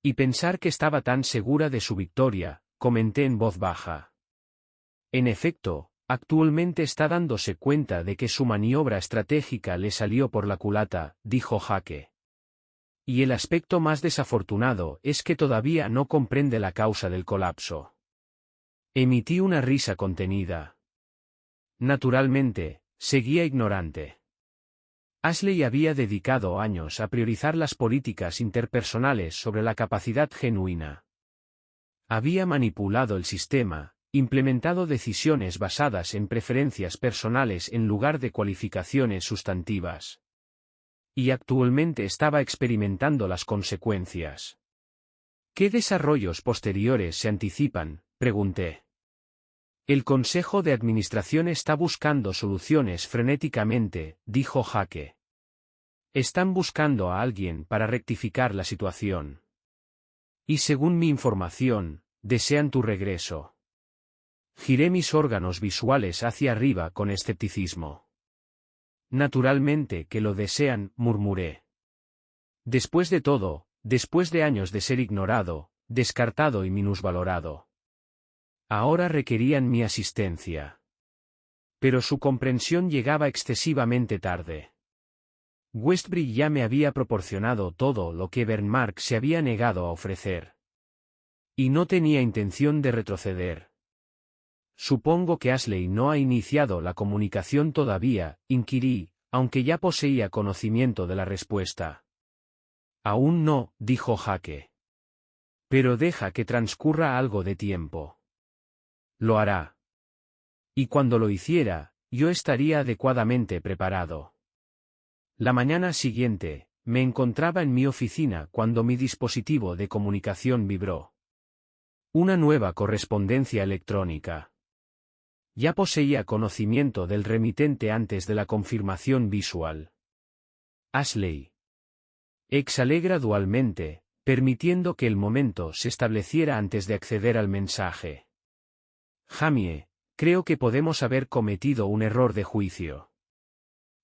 Y pensar que estaba tan segura de su victoria, comenté en voz baja. En efecto, actualmente está dándose cuenta de que su maniobra estratégica le salió por la culata, dijo Jake. Y el aspecto más desafortunado es que todavía no comprende la causa del colapso. Emití una risa contenida. Naturalmente, seguía ignorante. Ashley había dedicado años a priorizar las políticas interpersonales sobre la capacidad genuina. Había manipulado el sistema, implementado decisiones basadas en preferencias personales en lugar de cualificaciones sustantivas. Y actualmente estaba experimentando las consecuencias. ¿Qué desarrollos posteriores se anticipan?, pregunté. El Consejo de Administración está buscando soluciones frenéticamente, dijo Jake. Están buscando a alguien para rectificar la situación. Y según mi información, desean tu regreso. Giré mis órganos visuales hacia arriba con escepticismo. Naturalmente que lo desean, murmuré. Después de todo, después de años de ser ignorado, descartado y minusvalorado. Ahora requerían mi asistencia. Pero su comprensión llegaba excesivamente tarde. Westbury ya me había proporcionado todo lo que Bernmark se había negado a ofrecer. Y no tenía intención de retroceder. Supongo que Ashley no ha iniciado la comunicación todavía, inquirí, aunque ya poseía conocimiento de la respuesta. Aún no, dijo Jake. Pero deja que transcurra algo de tiempo. Lo hará. Y cuando lo hiciera, yo estaría adecuadamente preparado. La mañana siguiente, me encontraba en mi oficina cuando mi dispositivo de comunicación vibró. Una nueva correspondencia electrónica. Ya poseía conocimiento del remitente antes de la confirmación visual. Ashley. Exhalé gradualmente, permitiendo que el momento se estableciera antes de acceder al mensaje. Jamie, creo que podemos haber cometido un error de juicio.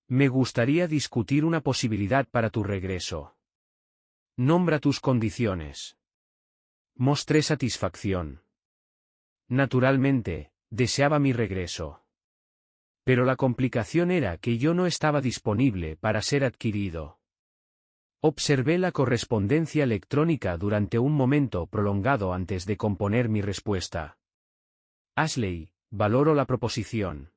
Me gustaría discutir una posibilidad para tu regreso. Nombra tus condiciones. Mostré satisfacción. Naturalmente, deseaba mi regreso. Pero la complicación era que yo no estaba disponible para ser adquirido. Observé la correspondencia electrónica durante un momento prolongado antes de componer mi respuesta. Ashley, valoro la proposición.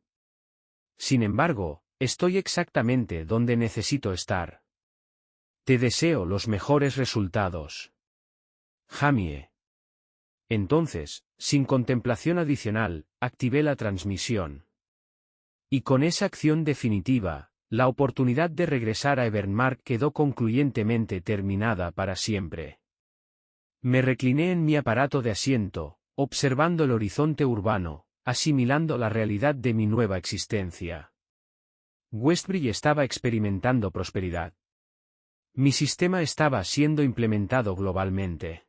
Sin embargo, estoy exactamente donde necesito estar. Te deseo los mejores resultados. Jamie. Entonces, sin contemplación adicional, activé la transmisión. Y con esa acción definitiva, la oportunidad de regresar a Evermark quedó concluyentemente terminada para siempre. Me recliné en mi aparato de asiento, observando el horizonte urbano, asimilando la realidad de mi nueva existencia. Westbury estaba experimentando prosperidad. Mi sistema estaba siendo implementado globalmente.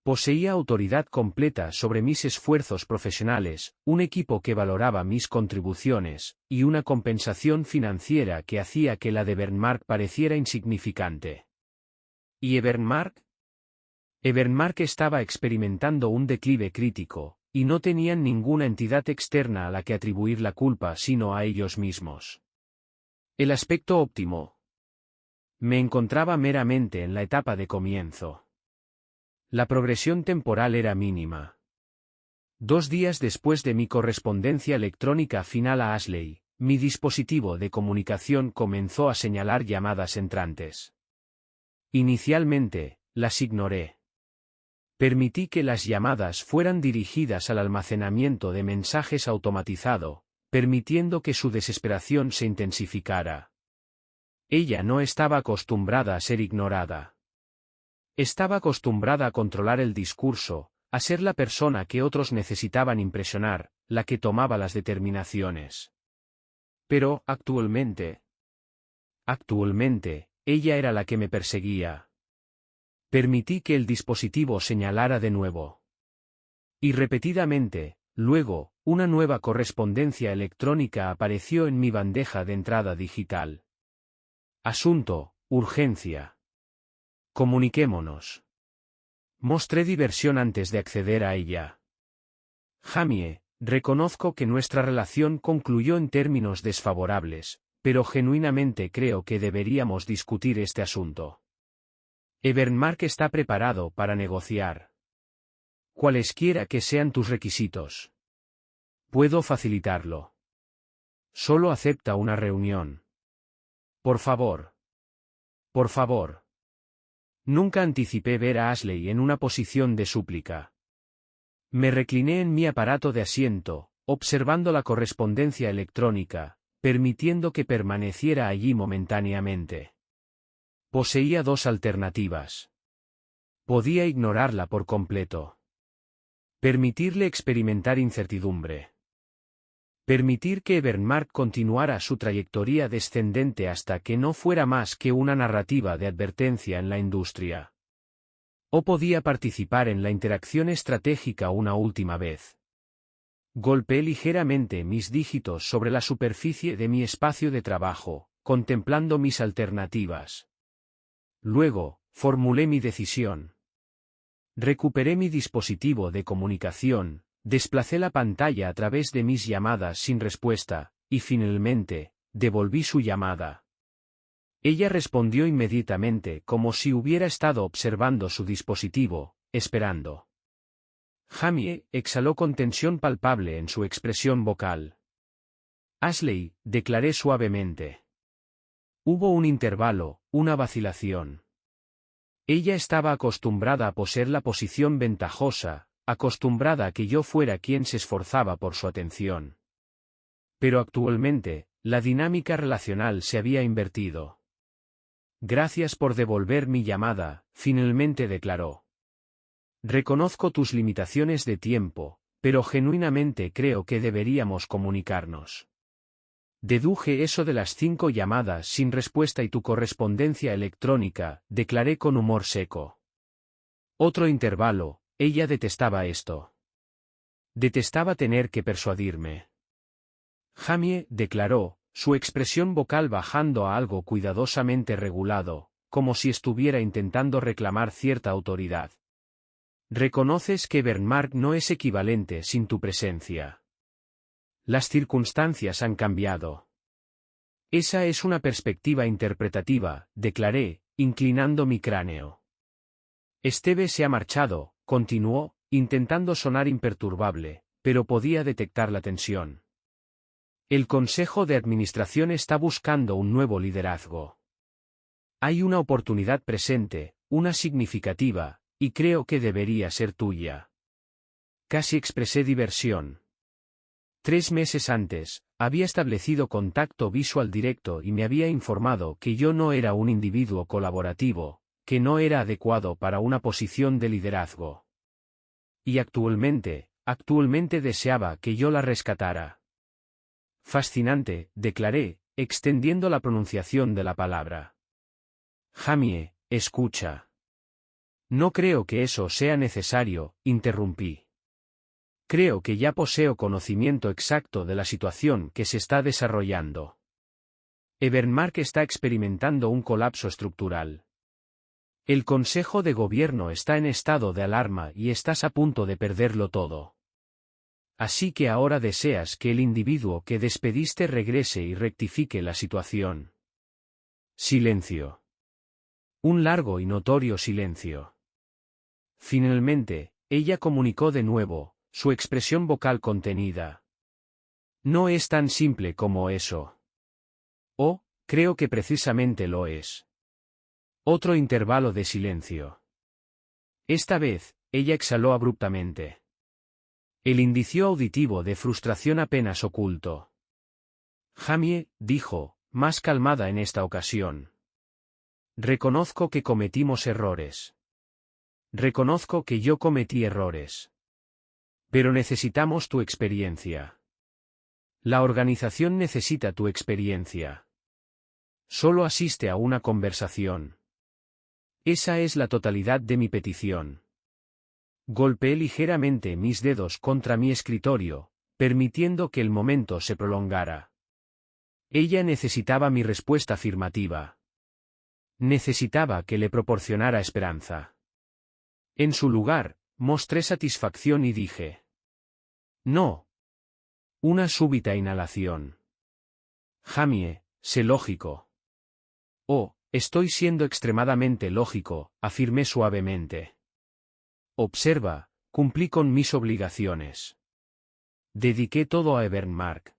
Poseía autoridad completa sobre mis esfuerzos profesionales, un equipo que valoraba mis contribuciones, y una compensación financiera que hacía que la de Bernmark pareciera insignificante. ¿Y Evermark? Evermark estaba experimentando un declive crítico, y no tenían ninguna entidad externa a la que atribuir la culpa sino a ellos mismos. El aspecto óptimo. Me encontraba meramente en la etapa de comienzo. La progresión temporal era mínima. 2 días después de mi correspondencia electrónica final a Ashley, mi dispositivo de comunicación comenzó a señalar llamadas entrantes. Inicialmente, las ignoré. Permití que las llamadas fueran dirigidas al almacenamiento de mensajes automatizado, permitiendo que su desesperación se intensificara. Ella no estaba acostumbrada a ser ignorada. Estaba acostumbrada a controlar el discurso, a ser la persona que otros necesitaban impresionar, la que tomaba las determinaciones. Pero, actualmente, ella era la que me perseguía. Permití que el dispositivo señalara de nuevo. Y repetidamente, luego, una nueva correspondencia electrónica apareció en mi bandeja de entrada digital. Asunto, urgencia. Comuniquémonos. Mostré diversión antes de acceder a ella. Jamie, reconozco que nuestra relación concluyó en términos desfavorables, pero genuinamente creo que deberíamos discutir este asunto. Evermark está preparado para negociar. Cualesquiera que sean tus requisitos. Puedo facilitarlo. Solo acepta una reunión. Por favor. Por favor. Nunca anticipé ver a Ashley en una posición de súplica. Me recliné en mi aparato de asiento, observando la correspondencia electrónica, permitiendo que permaneciera allí momentáneamente. Poseía dos alternativas. Podía ignorarla por completo. Permitirle experimentar incertidumbre. Permitir que Evermark continuara su trayectoria descendente hasta que no fuera más que una narrativa de advertencia en la industria. O podía participar en la interacción estratégica una última vez. Golpeé ligeramente mis dígitos sobre la superficie de mi espacio de trabajo, contemplando mis alternativas. Luego, formulé mi decisión. Recuperé mi dispositivo de comunicación, desplacé la pantalla a través de mis llamadas sin respuesta, y finalmente, devolví su llamada. Ella respondió inmediatamente como si hubiera estado observando su dispositivo, esperando. Jamie exhaló con tensión palpable en su expresión vocal. Ashley, declaré suavemente. Hubo un intervalo, una vacilación. Ella estaba acostumbrada a poseer la posición ventajosa, acostumbrada a que yo fuera quien se esforzaba por su atención. Pero actualmente, la dinámica relacional se había invertido. Gracias por devolver mi llamada, finalmente declaró. Reconozco tus limitaciones de tiempo, pero genuinamente creo que deberíamos comunicarnos. Deduje eso de las 5 llamadas sin respuesta y tu correspondencia electrónica, declaré con humor seco. Otro intervalo, ella detestaba esto. Detestaba tener que persuadirme. Jamie, declaró, su expresión vocal bajando a algo cuidadosamente regulado, como si estuviera intentando reclamar cierta autoridad. Reconoces que Evermark no es equivalente sin tu presencia. Las circunstancias han cambiado. Esa es una perspectiva interpretativa, declaré, inclinando mi cráneo. Esteve se ha marchado, continuó, intentando sonar imperturbable, pero podía detectar la tensión. El Consejo de Administración está buscando un nuevo liderazgo. Hay una oportunidad presente, una significativa, y creo que debería ser tuya. Casi expresé diversión. 3 meses antes, había establecido contacto visual directo y me había informado que yo no era un individuo colaborativo, que no era adecuado para una posición de liderazgo. Y actualmente deseaba que yo la rescatara. Fascinante, declaré, extendiendo la pronunciación de la palabra. Jamie, escucha. No creo que eso sea necesario, interrumpí. Creo que ya poseo conocimiento exacto de la situación que se está desarrollando. Evermark está experimentando un colapso estructural. El Consejo de Gobierno está en estado de alarma y estás a punto de perderlo todo. Así que ahora deseas que el individuo que despediste regrese y rectifique la situación. Silencio. Un largo y notorio silencio. Finalmente, ella comunicó de nuevo, su expresión vocal contenida. No es tan simple como eso. Oh, creo que precisamente lo es. Otro intervalo de silencio. Esta vez, ella exhaló abruptamente. El indicio auditivo de frustración apenas oculto. Jamie, dijo, más calmada en esta ocasión. Reconozco que cometimos errores. Reconozco que yo cometí errores. Pero necesitamos tu experiencia. La organización necesita tu experiencia. Solo asiste a una conversación. Esa es la totalidad de mi petición. Golpeé ligeramente mis dedos contra mi escritorio, permitiendo que el momento se prolongara. Ella necesitaba mi respuesta afirmativa. Necesitaba que le proporcionara esperanza. En su lugar, mostré satisfacción y dije: no. Una súbita inhalación. Jamie, sé lógico. Oh, estoy siendo extremadamente lógico, afirmé suavemente. Observa, cumplí con mis obligaciones. Dediqué todo a Evermark.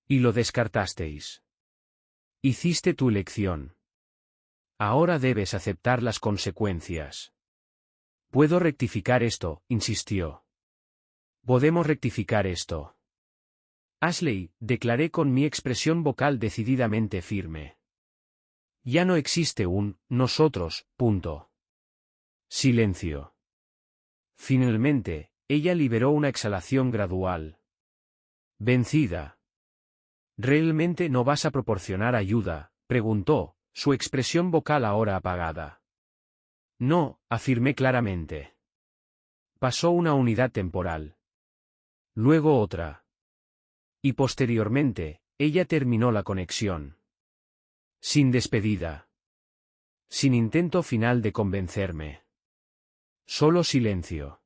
Y lo descartasteis. Hiciste tu elección. Ahora debes aceptar las consecuencias. Puedo rectificar esto, insistió. Podemos rectificar esto. Ashley, declaré con mi expresión vocal decididamente firme. Ya no existe un nosotros, punto. Silencio. Finalmente, ella liberó una exhalación gradual. Vencida. ¿Realmente no vas a proporcionar ayuda?, preguntó, su expresión vocal ahora apagada. No, afirmé claramente. Pasó una unidad temporal. Luego otra. Y posteriormente, ella terminó la conexión. Sin despedida. Sin intento final de convencerme. Solo silencio.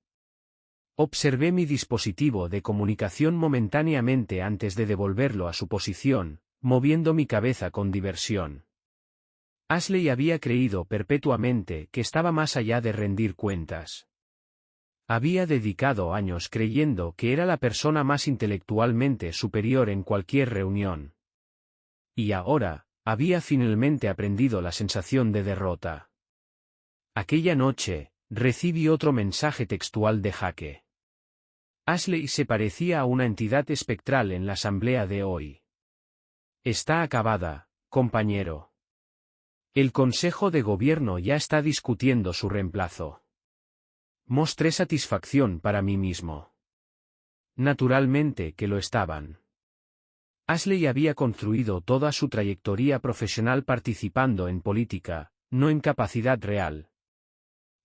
Observé mi dispositivo de comunicación momentáneamente antes de devolverlo a su posición, moviendo mi cabeza con diversión. Ashley había creído perpetuamente que estaba más allá de rendir cuentas. Había dedicado años creyendo que era la persona más intelectualmente superior en cualquier reunión. Y ahora, había finalmente aprendido la sensación de derrota. Aquella noche, recibí otro mensaje textual de Jake. Ashley se parecía a una entidad espectral en la asamblea de hoy. Está acabada, compañero. El Consejo de Gobierno ya está discutiendo su reemplazo. Mostré satisfacción para mí mismo. Naturalmente que lo estaban. Ashley había construido toda su trayectoria profesional participando en política, no en capacidad real.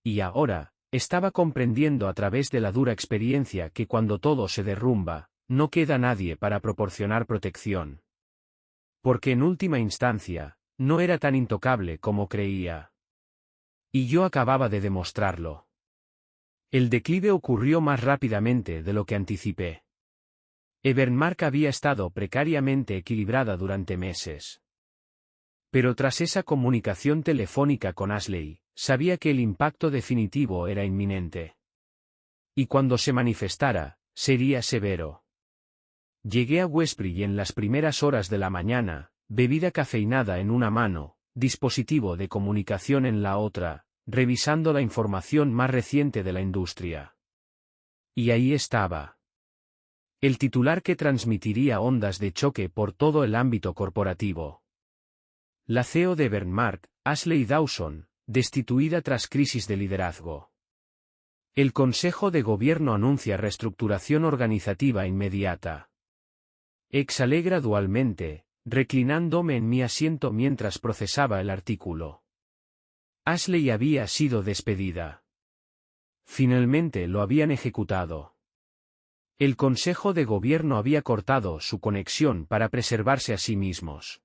Y ahora, estaba comprendiendo a través de la dura experiencia que cuando todo se derrumba, no queda nadie para proporcionar protección. Porque en última instancia, no era tan intocable como creía. Y yo acababa de demostrarlo. El declive ocurrió más rápidamente de lo que anticipé. Evermark había estado precariamente equilibrada durante meses. Pero tras esa comunicación telefónica con Ashley, sabía que el impacto definitivo era inminente. Y cuando se manifestara, sería severo. Llegué a Westbury en las primeras horas de la mañana, bebida cafeinada en una mano, dispositivo de comunicación en la otra, revisando la información más reciente de la industria. Y ahí estaba. El titular que transmitiría ondas de choque por todo el ámbito corporativo. La CEO de Evermark, Ashley Dawson, destituida tras crisis de liderazgo. El Consejo de Gobierno anuncia reestructuración organizativa inmediata. Exhalé gradualmente, reclinándome en mi asiento mientras procesaba el artículo. Ashley había sido despedida. Finalmente lo habían ejecutado. El Consejo de Gobierno había cortado su conexión para preservarse a sí mismos.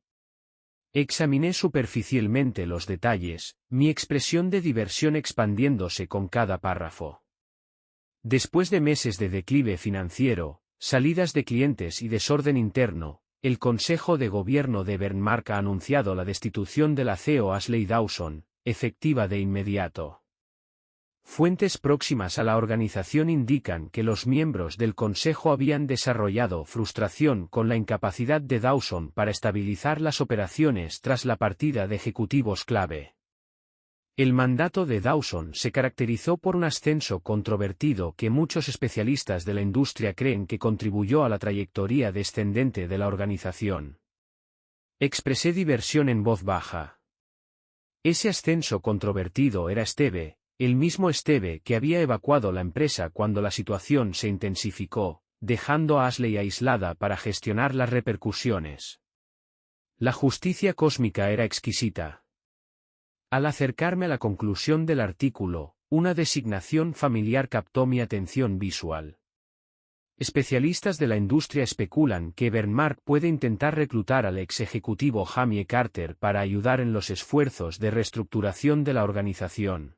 Examiné superficialmente los detalles, mi expresión de diversión expandiéndose con cada párrafo. Después de meses de declive financiero, salidas de clientes y desorden interno, el Consejo de Gobierno de Evermark ha anunciado la destitución de la CEO Ashley Dawson, efectiva de inmediato. Fuentes próximas a la organización indican que los miembros del Consejo habían desarrollado frustración con la incapacidad de Dawson para estabilizar las operaciones tras la partida de ejecutivos clave. El mandato de Dawson se caracterizó por un ascenso controvertido que muchos especialistas de la industria creen que contribuyó a la trayectoria descendente de la organización. Expresé diversión en voz baja. Ese ascenso controvertido era Steve, el mismo Steve que había evacuado la empresa cuando la situación se intensificó, dejando a Ashley aislada para gestionar las repercusiones. La justicia cósmica era exquisita. Al acercarme a la conclusión del artículo, una designación familiar captó mi atención visual. Especialistas de la industria especulan que Bernmark puede intentar reclutar al ex ejecutivo Jamie Carter para ayudar en los esfuerzos de reestructuración de la organización.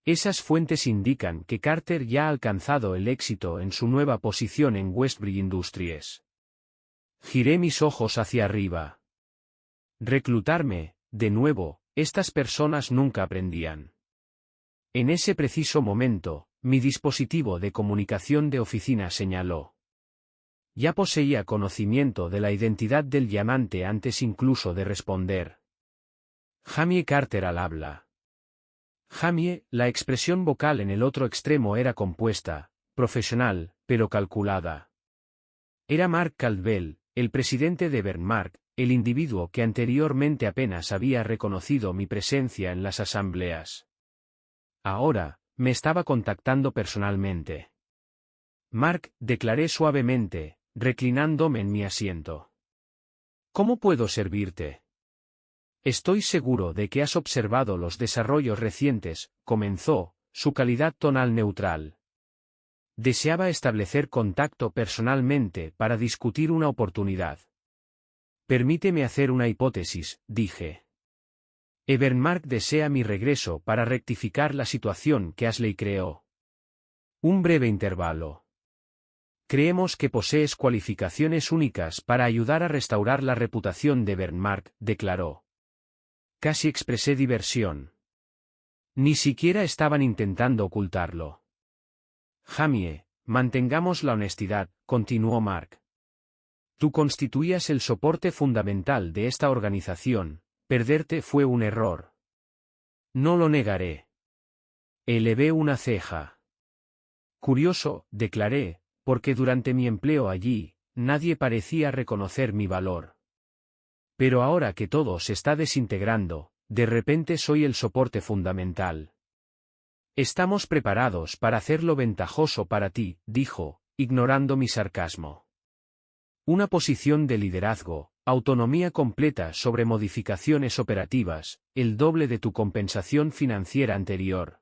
Esas fuentes indican que Carter ya ha alcanzado el éxito en su nueva posición en Westbury Industries. Giré mis ojos hacia arriba. Reclutarme, de nuevo, estas personas nunca aprendían. En ese preciso momento, mi dispositivo de comunicación de oficina señaló. Ya poseía conocimiento de la identidad del llamante antes incluso de responder. Jamie Carter al habla. Jamie, la expresión vocal en el otro extremo era compuesta, profesional, pero calculada. Era Mark Caldwell, el presidente de Bernmark, el individuo que anteriormente apenas había reconocido mi presencia en las asambleas. Ahora, me estaba contactando personalmente. Mark, declaré suavemente, reclinándome en mi asiento. ¿Cómo puedo servirte? Estoy seguro de que has observado los desarrollos recientes, comenzó, su calidad tonal neutral. Deseaba establecer contacto personalmente para discutir una oportunidad. Permíteme hacer una hipótesis, dije. Bernmark desea mi regreso para rectificar la situación que Ashley creó. Un breve intervalo. Creemos que posees cualificaciones únicas para ayudar a restaurar la reputación de Bernmark, declaró. Casi expresé diversión. Ni siquiera estaban intentando ocultarlo. Jamie, mantengamos la honestidad, continuó Mark. Tú constituías el soporte fundamental de esta organización, perderte fue un error. No lo negaré. Elevé una ceja. Curioso, declaré, porque durante mi empleo allí, nadie parecía reconocer mi valor. Pero ahora que todo se está desintegrando, de repente soy el soporte fundamental. Estamos preparados para hacerlo ventajoso para ti, dijo, ignorando mi sarcasmo. Una posición de liderazgo, autonomía completa sobre modificaciones operativas, el doble de tu compensación financiera anterior.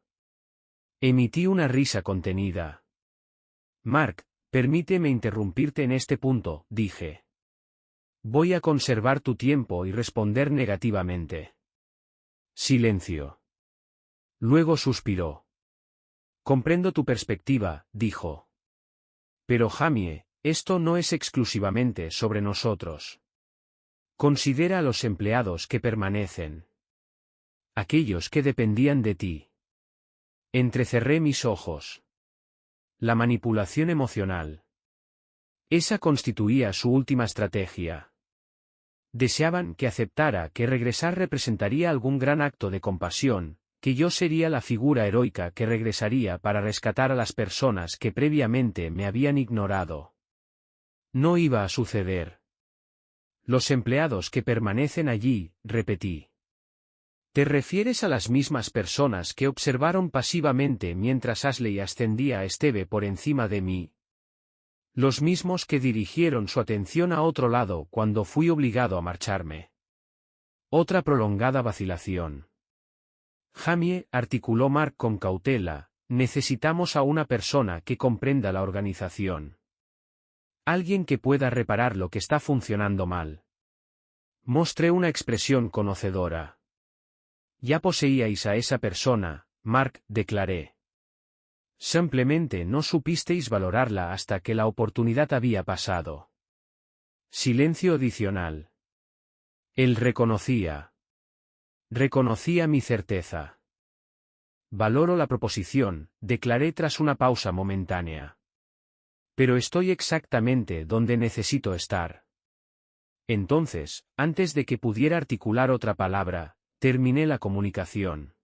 Emití una risa contenida. Mark, permíteme interrumpirte en este punto, dije. Voy a conservar tu tiempo y responder negativamente. Silencio. Luego suspiró. Comprendo tu perspectiva, dijo. Pero Jamie, esto no es exclusivamente sobre nosotros. Considera a los empleados que permanecen. Aquellos que dependían de ti. Entrecerré mis ojos. La manipulación emocional. Esa constituía su última estrategia. Deseaban que aceptara que regresar representaría algún gran acto de compasión, que yo sería la figura heroica que regresaría para rescatar a las personas que previamente me habían ignorado. No iba a suceder. Los empleados que permanecen allí, repetí. ¿Te refieres a las mismas personas que observaron pasivamente mientras Ashley ascendía a Steve por encima de mí? Los mismos que dirigieron su atención a otro lado cuando fui obligado a marcharme. Otra prolongada vacilación. Jamie, articuló Mark con cautela, necesitamos a una persona que comprenda la organización. Alguien que pueda reparar lo que está funcionando mal. Mostré una expresión conocedora. Ya poseíais a esa persona, Mark, declaré. Simplemente no supisteis valorarla hasta que la oportunidad había pasado. Silencio adicional. Él reconocía. Reconocía mi certeza. Valoro la proposición, declaré tras una pausa momentánea. Pero estoy exactamente donde necesito estar. Entonces, antes de que pudiera articular otra palabra, terminé la comunicación.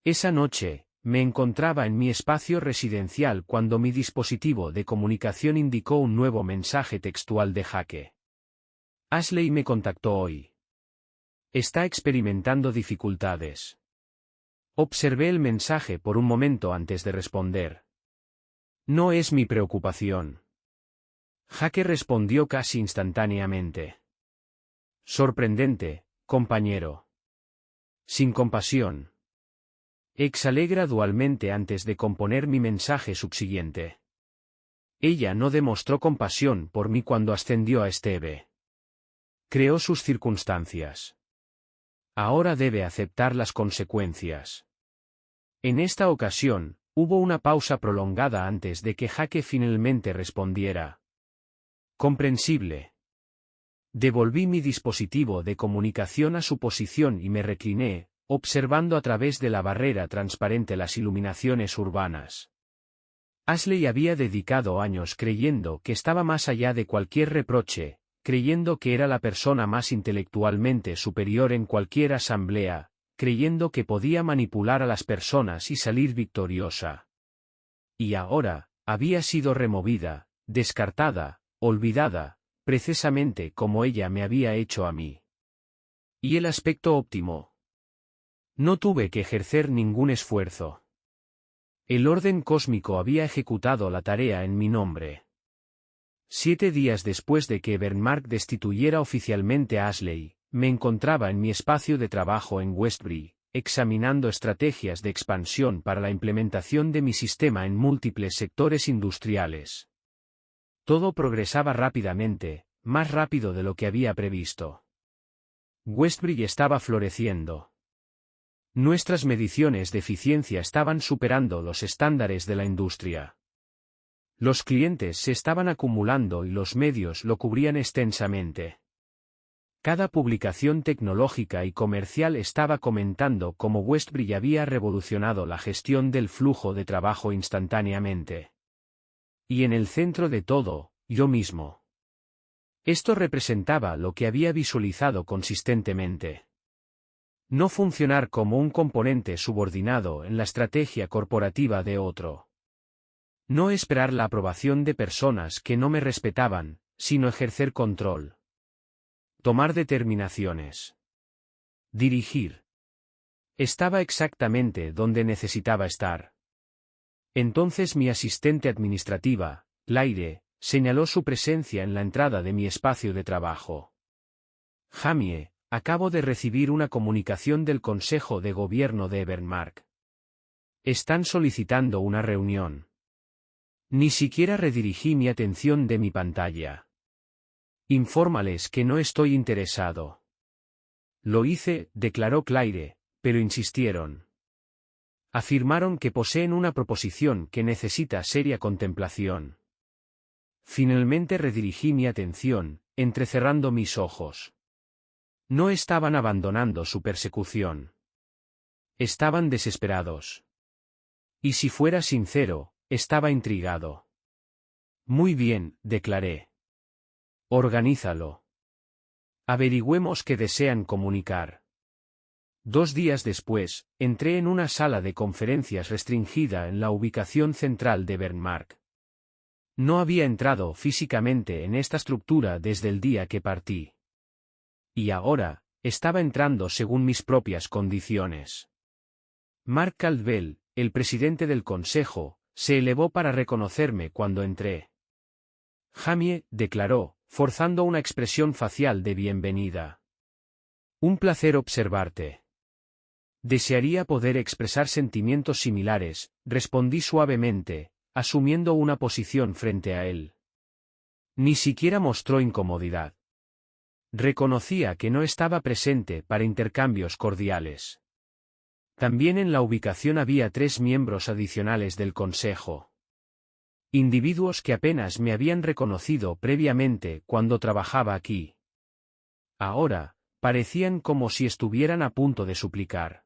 Esa noche, me encontraba en mi espacio residencial cuando mi dispositivo de comunicación indicó un nuevo mensaje textual de Jake. Ashley me contactó hoy. Está experimentando dificultades. Observé el mensaje por un momento antes de responder. No es mi preocupación. Jake respondió casi instantáneamente. Sorprendente, compañero. Sin compasión. Exhalé gradualmente antes de componer mi mensaje subsiguiente. Ella no demostró compasión por mí cuando ascendió a Steve. Creó sus circunstancias. Ahora debe aceptar las consecuencias. En esta ocasión, hubo una pausa prolongada antes de que Jake finalmente respondiera. Comprensible. Devolví mi dispositivo de comunicación a su posición y me recliné, observando a través de la barrera transparente las iluminaciones urbanas. Ashley había dedicado años creyendo que estaba más allá de cualquier reproche, creyendo que era la persona más intelectualmente superior en cualquier asamblea, creyendo que podía manipular a las personas y salir victoriosa. Y ahora, había sido removida, descartada, olvidada, precisamente como ella me había hecho a mí. ¿Y el aspecto óptimo? No tuve que ejercer ningún esfuerzo. El orden cósmico había ejecutado la tarea en mi nombre. 7 días después de que Bernmark destituyera oficialmente a Ashley, me encontraba en mi espacio de trabajo en Westbury, examinando estrategias de expansión para la implementación de mi sistema en múltiples sectores industriales. Todo progresaba rápidamente, más rápido de lo que había previsto. Westbury estaba floreciendo. Nuestras mediciones de eficiencia estaban superando los estándares de la industria. Los clientes se estaban acumulando y los medios lo cubrían extensamente. Cada publicación tecnológica y comercial estaba comentando cómo Westbury había revolucionado la gestión del flujo de trabajo instantáneamente. Y en el centro de todo, yo mismo. Esto representaba lo que había visualizado consistentemente. No funcionar como un componente subordinado en la estrategia corporativa de otro. No esperar la aprobación de personas que no me respetaban, sino ejercer control. Tomar determinaciones. Dirigir. Estaba exactamente donde necesitaba estar. Entonces mi asistente administrativa, Claire, señaló su presencia en la entrada de mi espacio de trabajo. Jamie, acabo de recibir una comunicación del Consejo de Gobierno de Bernmark. Están solicitando una reunión. Ni siquiera redirigí mi atención de mi pantalla. Infórmales que no estoy interesado. Lo hice, declaró Claire, pero insistieron. Afirmaron que poseen una proposición que necesita seria contemplación. Finalmente redirigí mi atención, entrecerrando mis ojos. No estaban abandonando su persecución. Estaban desesperados. Y si fuera sincero, estaba intrigado. Muy bien, declaré. Organízalo. Averigüemos qué desean comunicar. 2 días después, entré en una sala de conferencias restringida en la ubicación central de Bernmark. No había entrado físicamente en esta estructura desde el día que partí. Y ahora, estaba entrando según mis propias condiciones. Mark Caldwell, el presidente del consejo, se elevó para reconocerme cuando entré. Jamie, declaró, forzando una expresión facial de bienvenida. Un placer observarte. Desearía poder expresar sentimientos similares, respondí suavemente, asumiendo una posición frente a él. Ni siquiera mostró incomodidad. Reconocía que no estaba presente para intercambios cordiales. También en la ubicación había 3 miembros adicionales del consejo. Individuos que apenas me habían reconocido previamente cuando trabajaba aquí. Ahora, parecían como si estuvieran a punto de suplicar.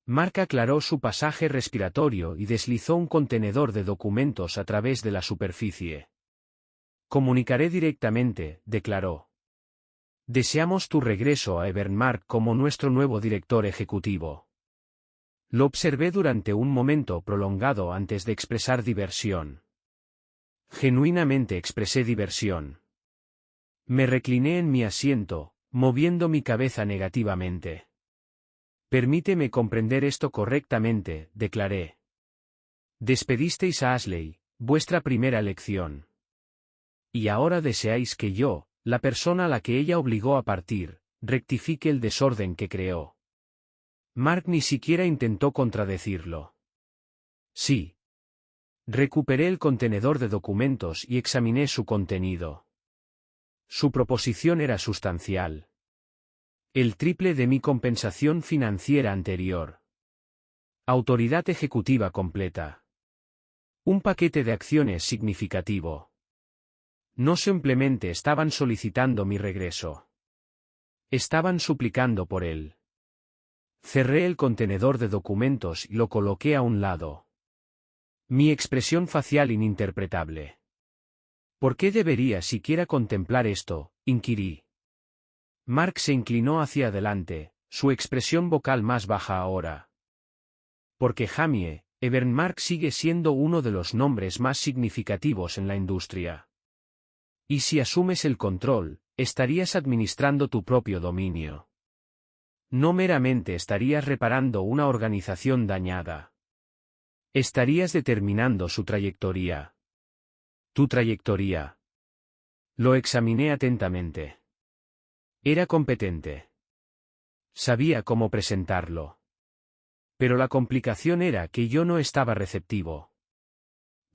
Mark aclaró su pasaje respiratorio y deslizó un contenedor de documentos a través de la superficie. Comunicaré directamente, declaró. Deseamos tu regreso a Bernmark como nuestro nuevo director ejecutivo. Lo observé durante un momento prolongado antes de expresar diversión. Genuinamente expresé diversión. Me recliné en mi asiento, moviendo mi cabeza negativamente. Permíteme comprender esto correctamente, declaré. Despedisteis a Ashley, vuestra primera elección. Y ahora deseáis que yo, la persona a la que ella obligó a partir, rectifique el desorden que creó. Mark ni siquiera intentó contradecirlo. Sí. Recuperé el contenedor de documentos y examiné su contenido. Su proposición era sustancial. El triple de mi compensación financiera anterior. Autoridad ejecutiva completa. Un paquete de acciones significativo. No simplemente estaban solicitando mi regreso. Estaban suplicando por él. Cerré el contenedor de documentos y lo coloqué a un lado. Mi expresión facial ininterpretable. ¿Por qué debería siquiera contemplar esto?, inquirí. Mark se inclinó hacia adelante, su expresión vocal más baja ahora. Porque Jamie Evermark sigue siendo uno de los nombres más significativos en la industria. Y si asumes el control, estarías administrando tu propio dominio. No meramente estarías reparando una organización dañada. Estarías determinando su trayectoria. Tu trayectoria. Lo examiné atentamente. Era competente. Sabía cómo presentarlo. Pero la complicación era que yo no estaba receptivo.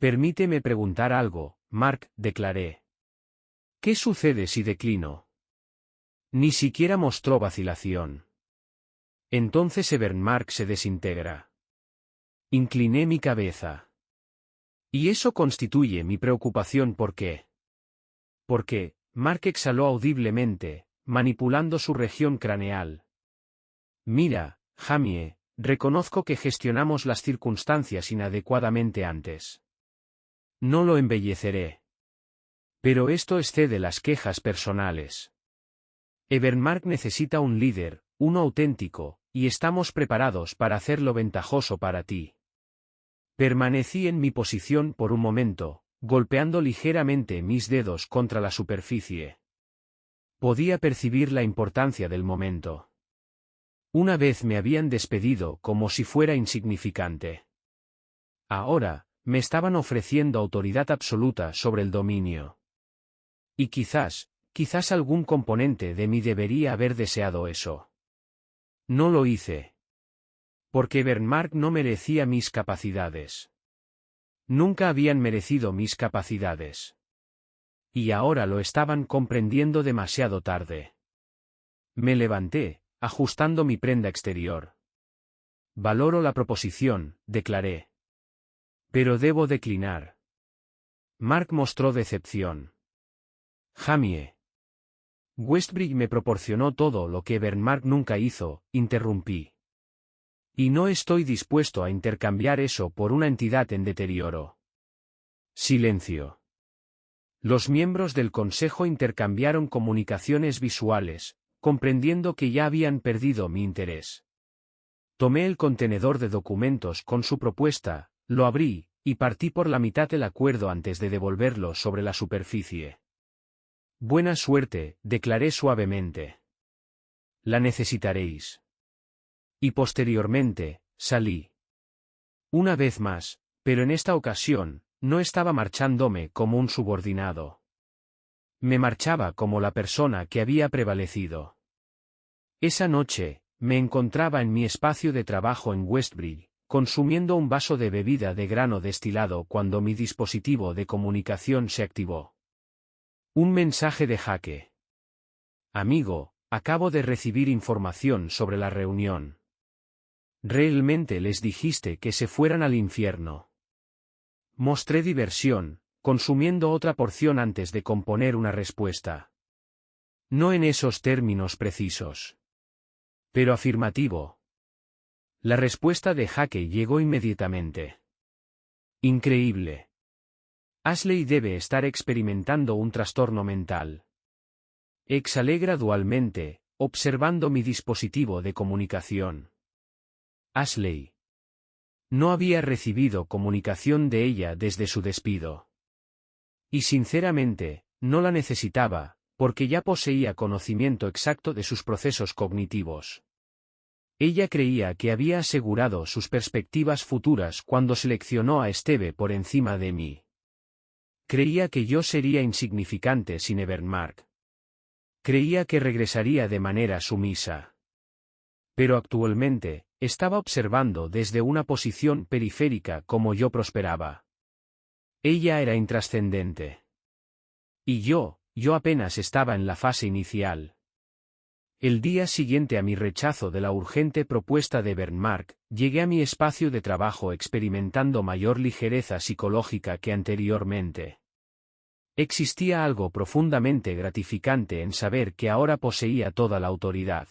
Permíteme preguntar algo, Mark, declaré. ¿Qué sucede si declino? Ni siquiera mostró vacilación. Entonces Evermark se desintegra. Incliné mi cabeza. Y eso constituye mi preocupación. ¿Por qué? Porque, Mark exhaló audiblemente, manipulando su región craneal. Mira, Jamie, reconozco que gestionamos las circunstancias inadecuadamente antes. No lo embelleceré. Pero esto excede las quejas personales. Evermark necesita un líder, uno auténtico, y estamos preparados para hacerlo ventajoso para ti. Permanecí en mi posición por un momento, golpeando ligeramente mis dedos contra la superficie. Podía percibir la importancia del momento. Una vez me habían despedido como si fuera insignificante. Ahora, me estaban ofreciendo autoridad absoluta sobre el dominio. Y quizás algún componente de mí debería haber deseado eso. No lo hice. Porque Evermark no merecía mis capacidades. Nunca habían merecido mis capacidades. Y ahora lo estaban comprendiendo demasiado tarde. Me levanté, ajustando mi prenda exterior. Valoro la proposición, declaré. Pero debo declinar. Mark mostró decepción. Jamie. Westbridge me proporcionó todo lo que Evermark nunca hizo, interrumpí. Y no estoy dispuesto a intercambiar eso por una entidad en deterioro. Silencio. Los miembros del consejo intercambiaron comunicaciones visuales, comprendiendo que ya habían perdido mi interés. Tomé el contenedor de documentos con su propuesta, lo abrí, y partí por la mitad el acuerdo antes de devolverlo sobre la superficie. Buena suerte, declaré suavemente. La necesitaréis. Y posteriormente, salí. Una vez más, pero en esta ocasión, no estaba marchándome como un subordinado. Me marchaba como la persona que había prevalecido. Esa noche, me encontraba en mi espacio de trabajo en Westbridge, consumiendo un vaso de bebida de grano destilado cuando mi dispositivo de comunicación se activó. Un mensaje de Jake. Amigo, acabo de recibir información sobre la reunión. Realmente les dijiste que se fueran al infierno. Mostré diversión, consumiendo otra porción antes de componer una respuesta. No en esos términos precisos. Pero afirmativo. La respuesta de Jake llegó inmediatamente. Increíble. Ashley debe estar experimentando un trastorno mental. Exhalé gradualmente, observando mi dispositivo de comunicación. Ashley. No había recibido comunicación de ella desde su despido. Y sinceramente, no la necesitaba, porque ya poseía conocimiento exacto de sus procesos cognitivos. Ella creía que había asegurado sus perspectivas futuras cuando seleccionó a Esteve por encima de mí. Creía que yo sería insignificante sin Evermark. Creía que regresaría de manera sumisa. Pero actualmente, estaba observando desde una posición periférica cómo yo prosperaba. Ella era intrascendente. Y yo apenas estaba en la fase inicial. El día siguiente a mi rechazo de la urgente propuesta de Evermark, llegué a mi espacio de trabajo experimentando mayor ligereza psicológica que anteriormente. Existía algo profundamente gratificante en saber que ahora poseía toda la autoridad.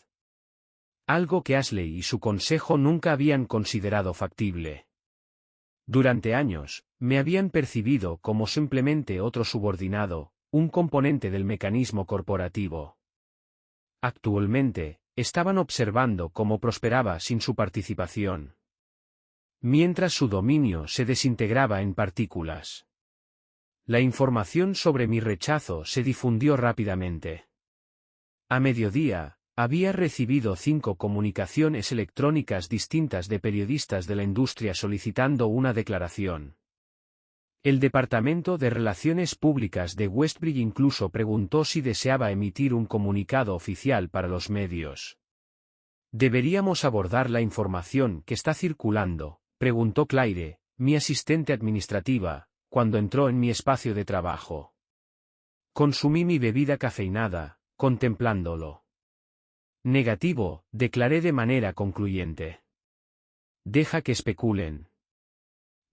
Algo que Ashley y su consejo nunca habían considerado factible. Durante años, me habían percibido como simplemente otro subordinado, un componente del mecanismo corporativo. Actualmente, estaban observando cómo prosperaba sin su participación. Mientras su dominio se desintegraba en partículas. La información sobre mi rechazo se difundió rápidamente. A mediodía, había recibido 5 comunicaciones electrónicas distintas de periodistas de la industria solicitando una declaración. El Departamento de Relaciones Públicas de Westbridge incluso preguntó si deseaba emitir un comunicado oficial para los medios. «¿Deberíamos abordar la información que está circulando?», preguntó Claire, mi asistente administrativa, cuando entró en mi espacio de trabajo. Consumí mi bebida cafeinada, contemplándolo. «Negativo», declaré de manera concluyente. «Deja que especulen».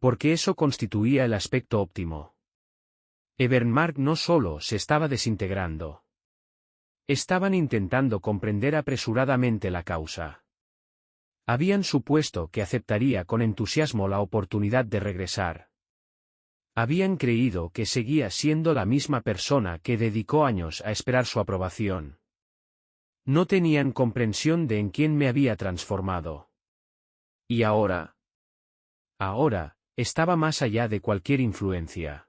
Porque eso constituía el aspecto óptimo. Evermark no solo se estaba desintegrando. Estaban intentando comprender apresuradamente la causa. Habían supuesto que aceptaría con entusiasmo la oportunidad de regresar. Habían creído que seguía siendo la misma persona que dedicó años a esperar su aprobación. No tenían comprensión de en quién me había transformado. ¿Y ahora? Ahora, estaba más allá de cualquier influencia.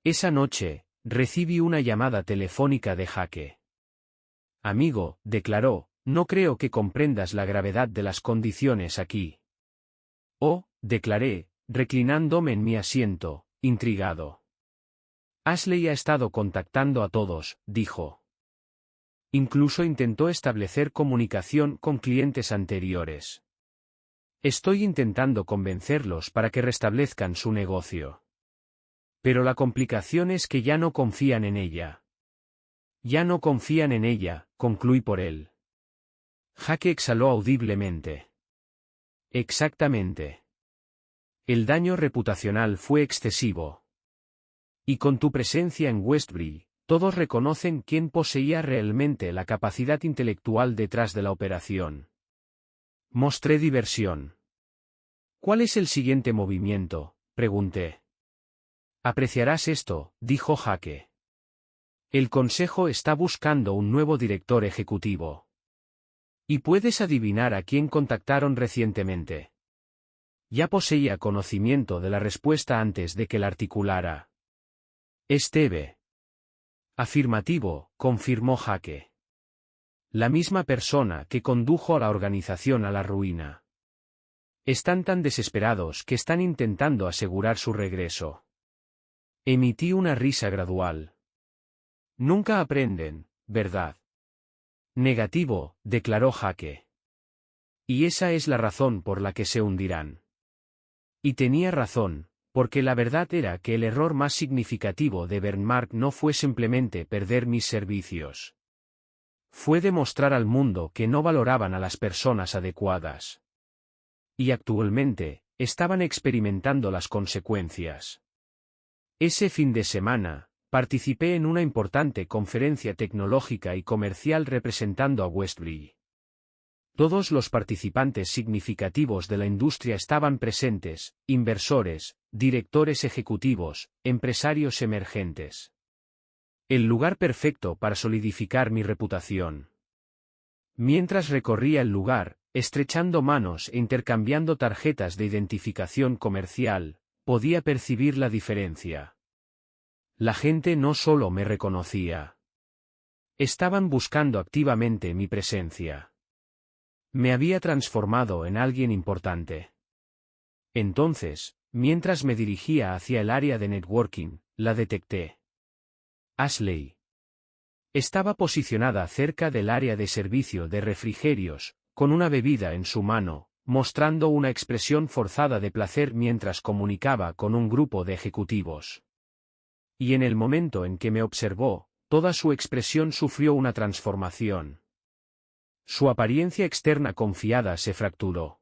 Esa noche, recibí una llamada telefónica de Jake. «Amigo», declaró, «no creo que comprendas la gravedad de las condiciones aquí». «Oh», declaré, reclinándome en mi asiento, intrigado. «Ashley ha estado contactando a todos», dijo. Incluso intentó establecer comunicación con clientes anteriores. Estoy intentando convencerlos para que restablezcan su negocio. Pero la complicación es que ya no confían en ella. Ya no confían en ella, concluí por él. Jake exhaló audiblemente. Exactamente. El daño reputacional fue excesivo. Y con tu presencia en Westbridge, todos reconocen quién poseía realmente la capacidad intelectual detrás de la operación. Mostré diversión. «¿Cuál es el siguiente movimiento?», pregunté. «Apreciarás esto», dijo Jake. «El Consejo está buscando un nuevo director ejecutivo. ¿Y puedes adivinar a quién contactaron recientemente?» Ya poseía conocimiento de la respuesta antes de que la articulara. «Esteve». «Afirmativo», confirmó Jake. «La misma persona que condujo a la organización a la ruina. Están tan desesperados que están intentando asegurar su regreso». Emití una risa gradual. «Nunca aprenden, ¿verdad?» «Negativo», declaró Jake. «Y esa es la razón por la que se hundirán». Y tenía razón, porque la verdad era que el error más significativo de Evermark no fue simplemente perder mis servicios. Fue demostrar al mundo que no valoraban a las personas adecuadas. Y actualmente, estaban experimentando las consecuencias. Ese fin de semana, participé en una importante conferencia tecnológica y comercial representando a Westbridge. Todos los participantes significativos de la industria estaban presentes, inversores, directores ejecutivos, empresarios emergentes. El lugar perfecto para solidificar mi reputación. Mientras recorría el lugar, estrechando manos e intercambiando tarjetas de identificación comercial, podía percibir la diferencia. La gente no solo me reconocía. Estaban buscando activamente mi presencia. Me había transformado en alguien importante. Entonces, mientras me dirigía hacia el área de networking, la detecté. Ashley. Estaba posicionada cerca del área de servicio de refrigerios, con una bebida en su mano, mostrando una expresión forzada de placer mientras comunicaba con un grupo de ejecutivos. Y en el momento en que me observó, toda su expresión sufrió una transformación. Su apariencia externa confiada se fracturó.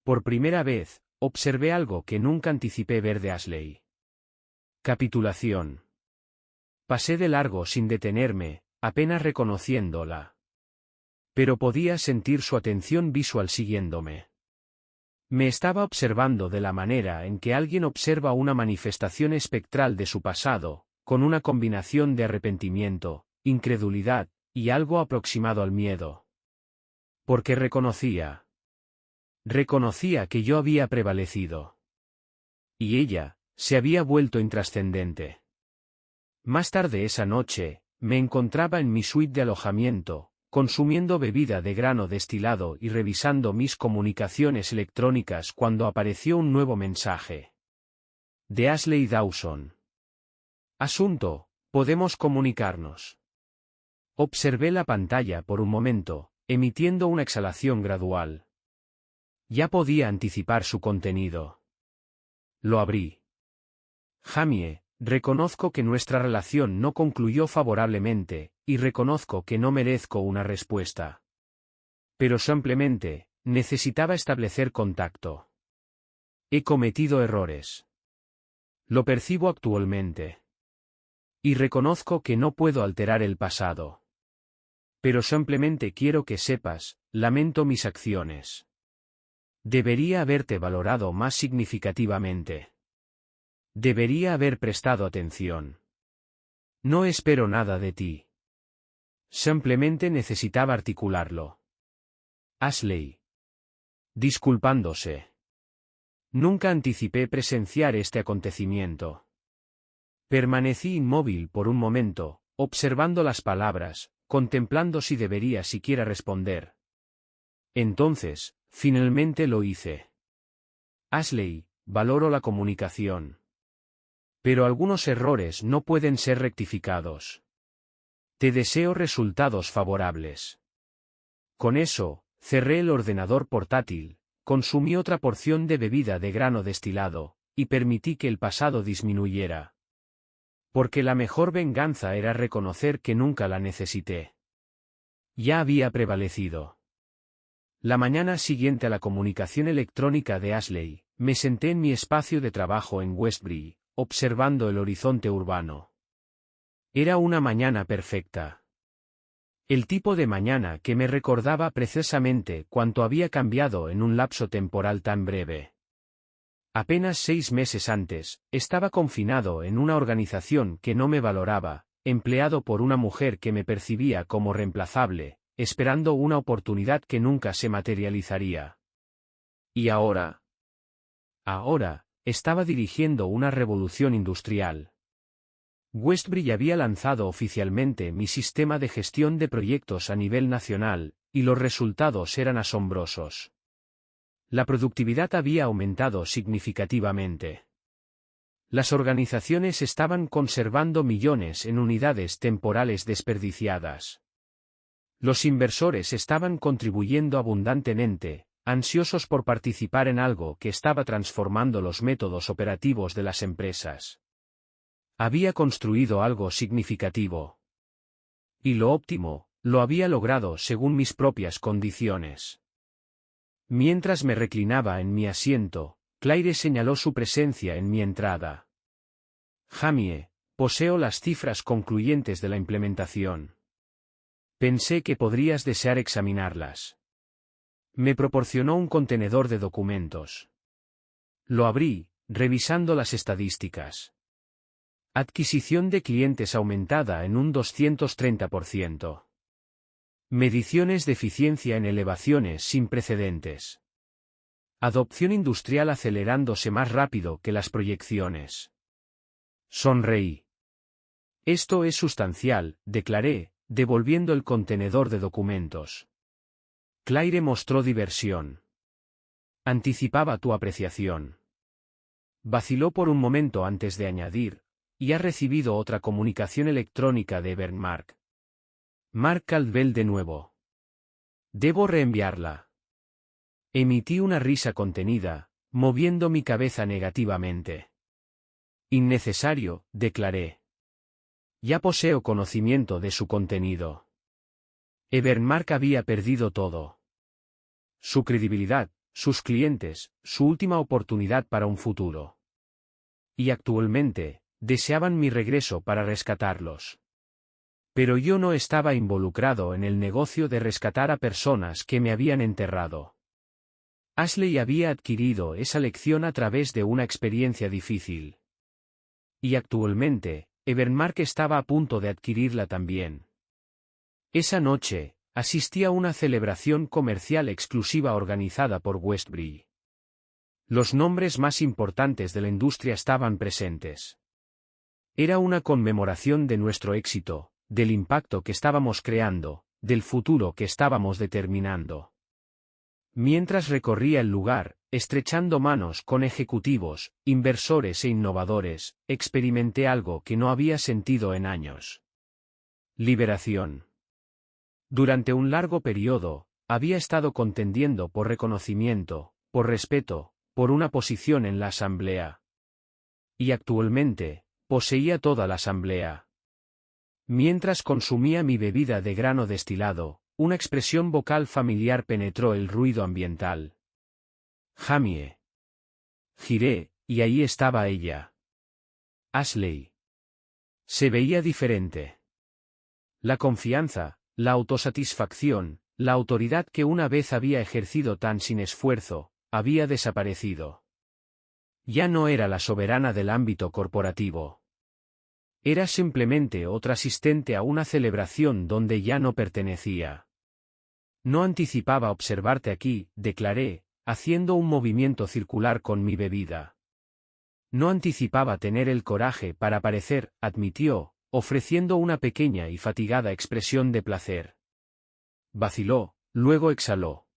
Por primera vez, observé algo que nunca anticipé ver de Ashley. Capitulación. Pasé de largo sin detenerme, apenas reconociéndola. Pero podía sentir su atención visual siguiéndome. Me estaba observando de la manera en que alguien observa una manifestación espectral de su pasado, con una combinación de arrepentimiento, incredulidad, y algo aproximado al miedo. Porque reconocía que yo había prevalecido. Y ella, se había vuelto intrascendente. Más tarde esa noche, me encontraba en mi suite de alojamiento, consumiendo bebida de grano destilado y revisando mis comunicaciones electrónicas cuando apareció un nuevo mensaje. De Ashley Dawson. Asunto: ¿podemos comunicarnos? Observé la pantalla por un momento, emitiendo una exhalación gradual. Ya podía anticipar su contenido. Lo abrí. Jamie, reconozco que nuestra relación no concluyó favorablemente, y reconozco que no merezco una respuesta. Pero simplemente, necesitaba establecer contacto. He cometido errores. Lo percibo actualmente. Y reconozco que no puedo alterar el pasado. Pero simplemente quiero que sepas, lamento mis acciones. Debería haberte valorado más significativamente. Debería haber prestado atención. No espero nada de ti. Simplemente necesitaba articularlo. Ashley. Disculpándose. Nunca anticipé presenciar este acontecimiento. Permanecí inmóvil por un momento, observando las palabras, contemplando si debería siquiera responder. Entonces, finalmente lo hice. Ashley, valoro la comunicación. Pero algunos errores no pueden ser rectificados. Te deseo resultados favorables. Con eso, cerré el ordenador portátil, consumí otra porción de bebida de grano destilado, y permití que el pasado disminuyera. Porque la mejor venganza era reconocer que nunca la necesité. Ya había prevalecido. La mañana siguiente a la comunicación electrónica de Ashley, me senté en mi espacio de trabajo en Westbury, observando el horizonte urbano. Era una mañana perfecta. El tipo de mañana que me recordaba precisamente cuánto había cambiado en un lapso temporal tan breve. Apenas 6 meses antes, estaba confinado en una organización que no me valoraba, empleado por una mujer que me percibía como reemplazable, esperando una oportunidad que nunca se materializaría. ¿Y ahora? Ahora, estaba dirigiendo una revolución industrial. Westbury había lanzado oficialmente mi sistema de gestión de proyectos a nivel nacional, y los resultados eran asombrosos. La productividad había aumentado significativamente. Las organizaciones estaban conservando millones en unidades temporales desperdiciadas. Los inversores estaban contribuyendo abundantemente, ansiosos por participar en algo que estaba transformando los métodos operativos de las empresas. Había construido algo significativo. Y lo óptimo, lo había logrado según mis propias condiciones. Mientras me reclinaba en mi asiento, Claire señaló su presencia en mi entrada. Jamie, poseo las cifras concluyentes de la implementación. Pensé que podrías desear examinarlas. Me proporcionó un contenedor de documentos. Lo abrí, revisando las estadísticas. Adquisición de clientes aumentada en un 230%. Mediciones de eficiencia en elevaciones sin precedentes. Adopción industrial acelerándose más rápido que las proyecciones. Sonreí. Esto es sustancial, declaré, devolviendo el contenedor de documentos. Claire mostró diversión. Anticipaba tu apreciación. Vaciló por un momento antes de añadir, y ha recibido otra comunicación electrónica de Bernmark. Mark Caldwell de nuevo. Debo reenviarla. Emití una risa contenida, moviendo mi cabeza negativamente. Innecesario, declaré. Ya poseo conocimiento de su contenido. Bernmark había perdido todo. Su credibilidad, sus clientes, su última oportunidad para un futuro. Y actualmente, deseaban mi regreso para rescatarlos. Pero yo no estaba involucrado en el negocio de rescatar a personas que me habían enterrado. Ashley había adquirido esa lección a través de una experiencia difícil. Y actualmente, Bernmark estaba a punto de adquirirla también. Esa noche, asistí a una celebración comercial exclusiva organizada por Westbury. Los nombres más importantes de la industria estaban presentes. Era una conmemoración de nuestro éxito, del impacto que estábamos creando, del futuro que estábamos determinando. Mientras recorría el lugar, estrechando manos con ejecutivos, inversores e innovadores, experimenté algo que no había sentido en años. Liberación. Durante un largo periodo, había estado contendiendo por reconocimiento, por respeto, por una posición en la asamblea. Y actualmente, poseía toda la asamblea. Mientras consumía mi bebida de grano destilado, una expresión vocal familiar penetró el ruido ambiental. Jamie. Giré, y ahí estaba ella. Ashley. Se veía diferente. La confianza, la autosatisfacción, la autoridad que una vez había ejercido tan sin esfuerzo, había desaparecido. Ya no era la soberana del ámbito corporativo. Era simplemente otra asistente a una celebración donde ya no pertenecía. No anticipaba observarte aquí, declaré, haciendo un movimiento circular con mi bebida. No anticipaba tener el coraje para aparecer, admitió, ofreciendo una pequeña y fatigada expresión de placer. Vaciló, luego exhaló.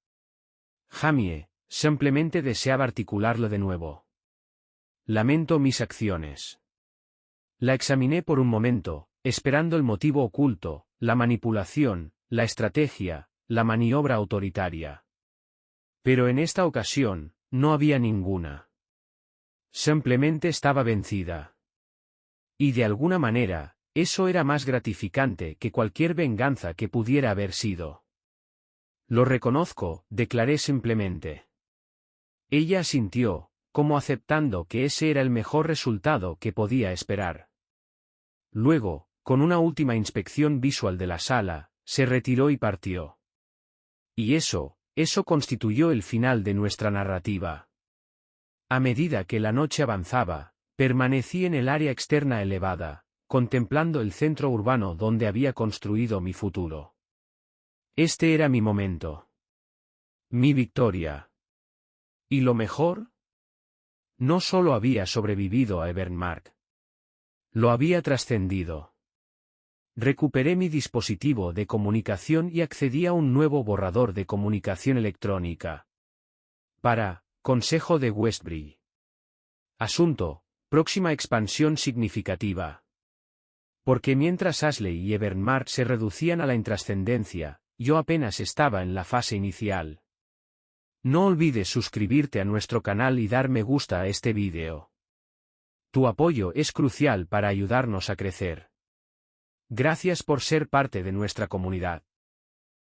Jamie, simplemente deseaba articularlo de nuevo. Lamento mis acciones. La examiné por un momento, esperando el motivo oculto, la manipulación, la estrategia, la maniobra autoritaria. Pero en esta ocasión, no había ninguna. Simplemente estaba vencida. Y de alguna manera, eso era más gratificante que cualquier venganza que pudiera haber sido. Lo reconozco, declaré simplemente. Ella asintió, como aceptando que ese era el mejor resultado que podía esperar. Luego, con una última inspección visual de la sala, se retiró y partió. Y eso constituyó el final de nuestra narrativa. A medida que la noche avanzaba, permanecí en el área externa elevada, contemplando el centro urbano donde había construido mi futuro. Este era mi momento. Mi victoria. ¿Y lo mejor? No solo había sobrevivido a Bernmark. Lo había trascendido. Recuperé mi dispositivo de comunicación y accedí a un nuevo borrador de comunicación electrónica. Para, Consejo de Westbury. Asunto, próxima expansión significativa. Porque mientras Ashley y Bernmark se reducían a la intrascendencia, yo apenas estaba en la fase inicial. No olvides suscribirte a nuestro canal y dar me gusta a este vídeo. Tu apoyo es crucial para ayudarnos a crecer. Gracias por ser parte de nuestra comunidad.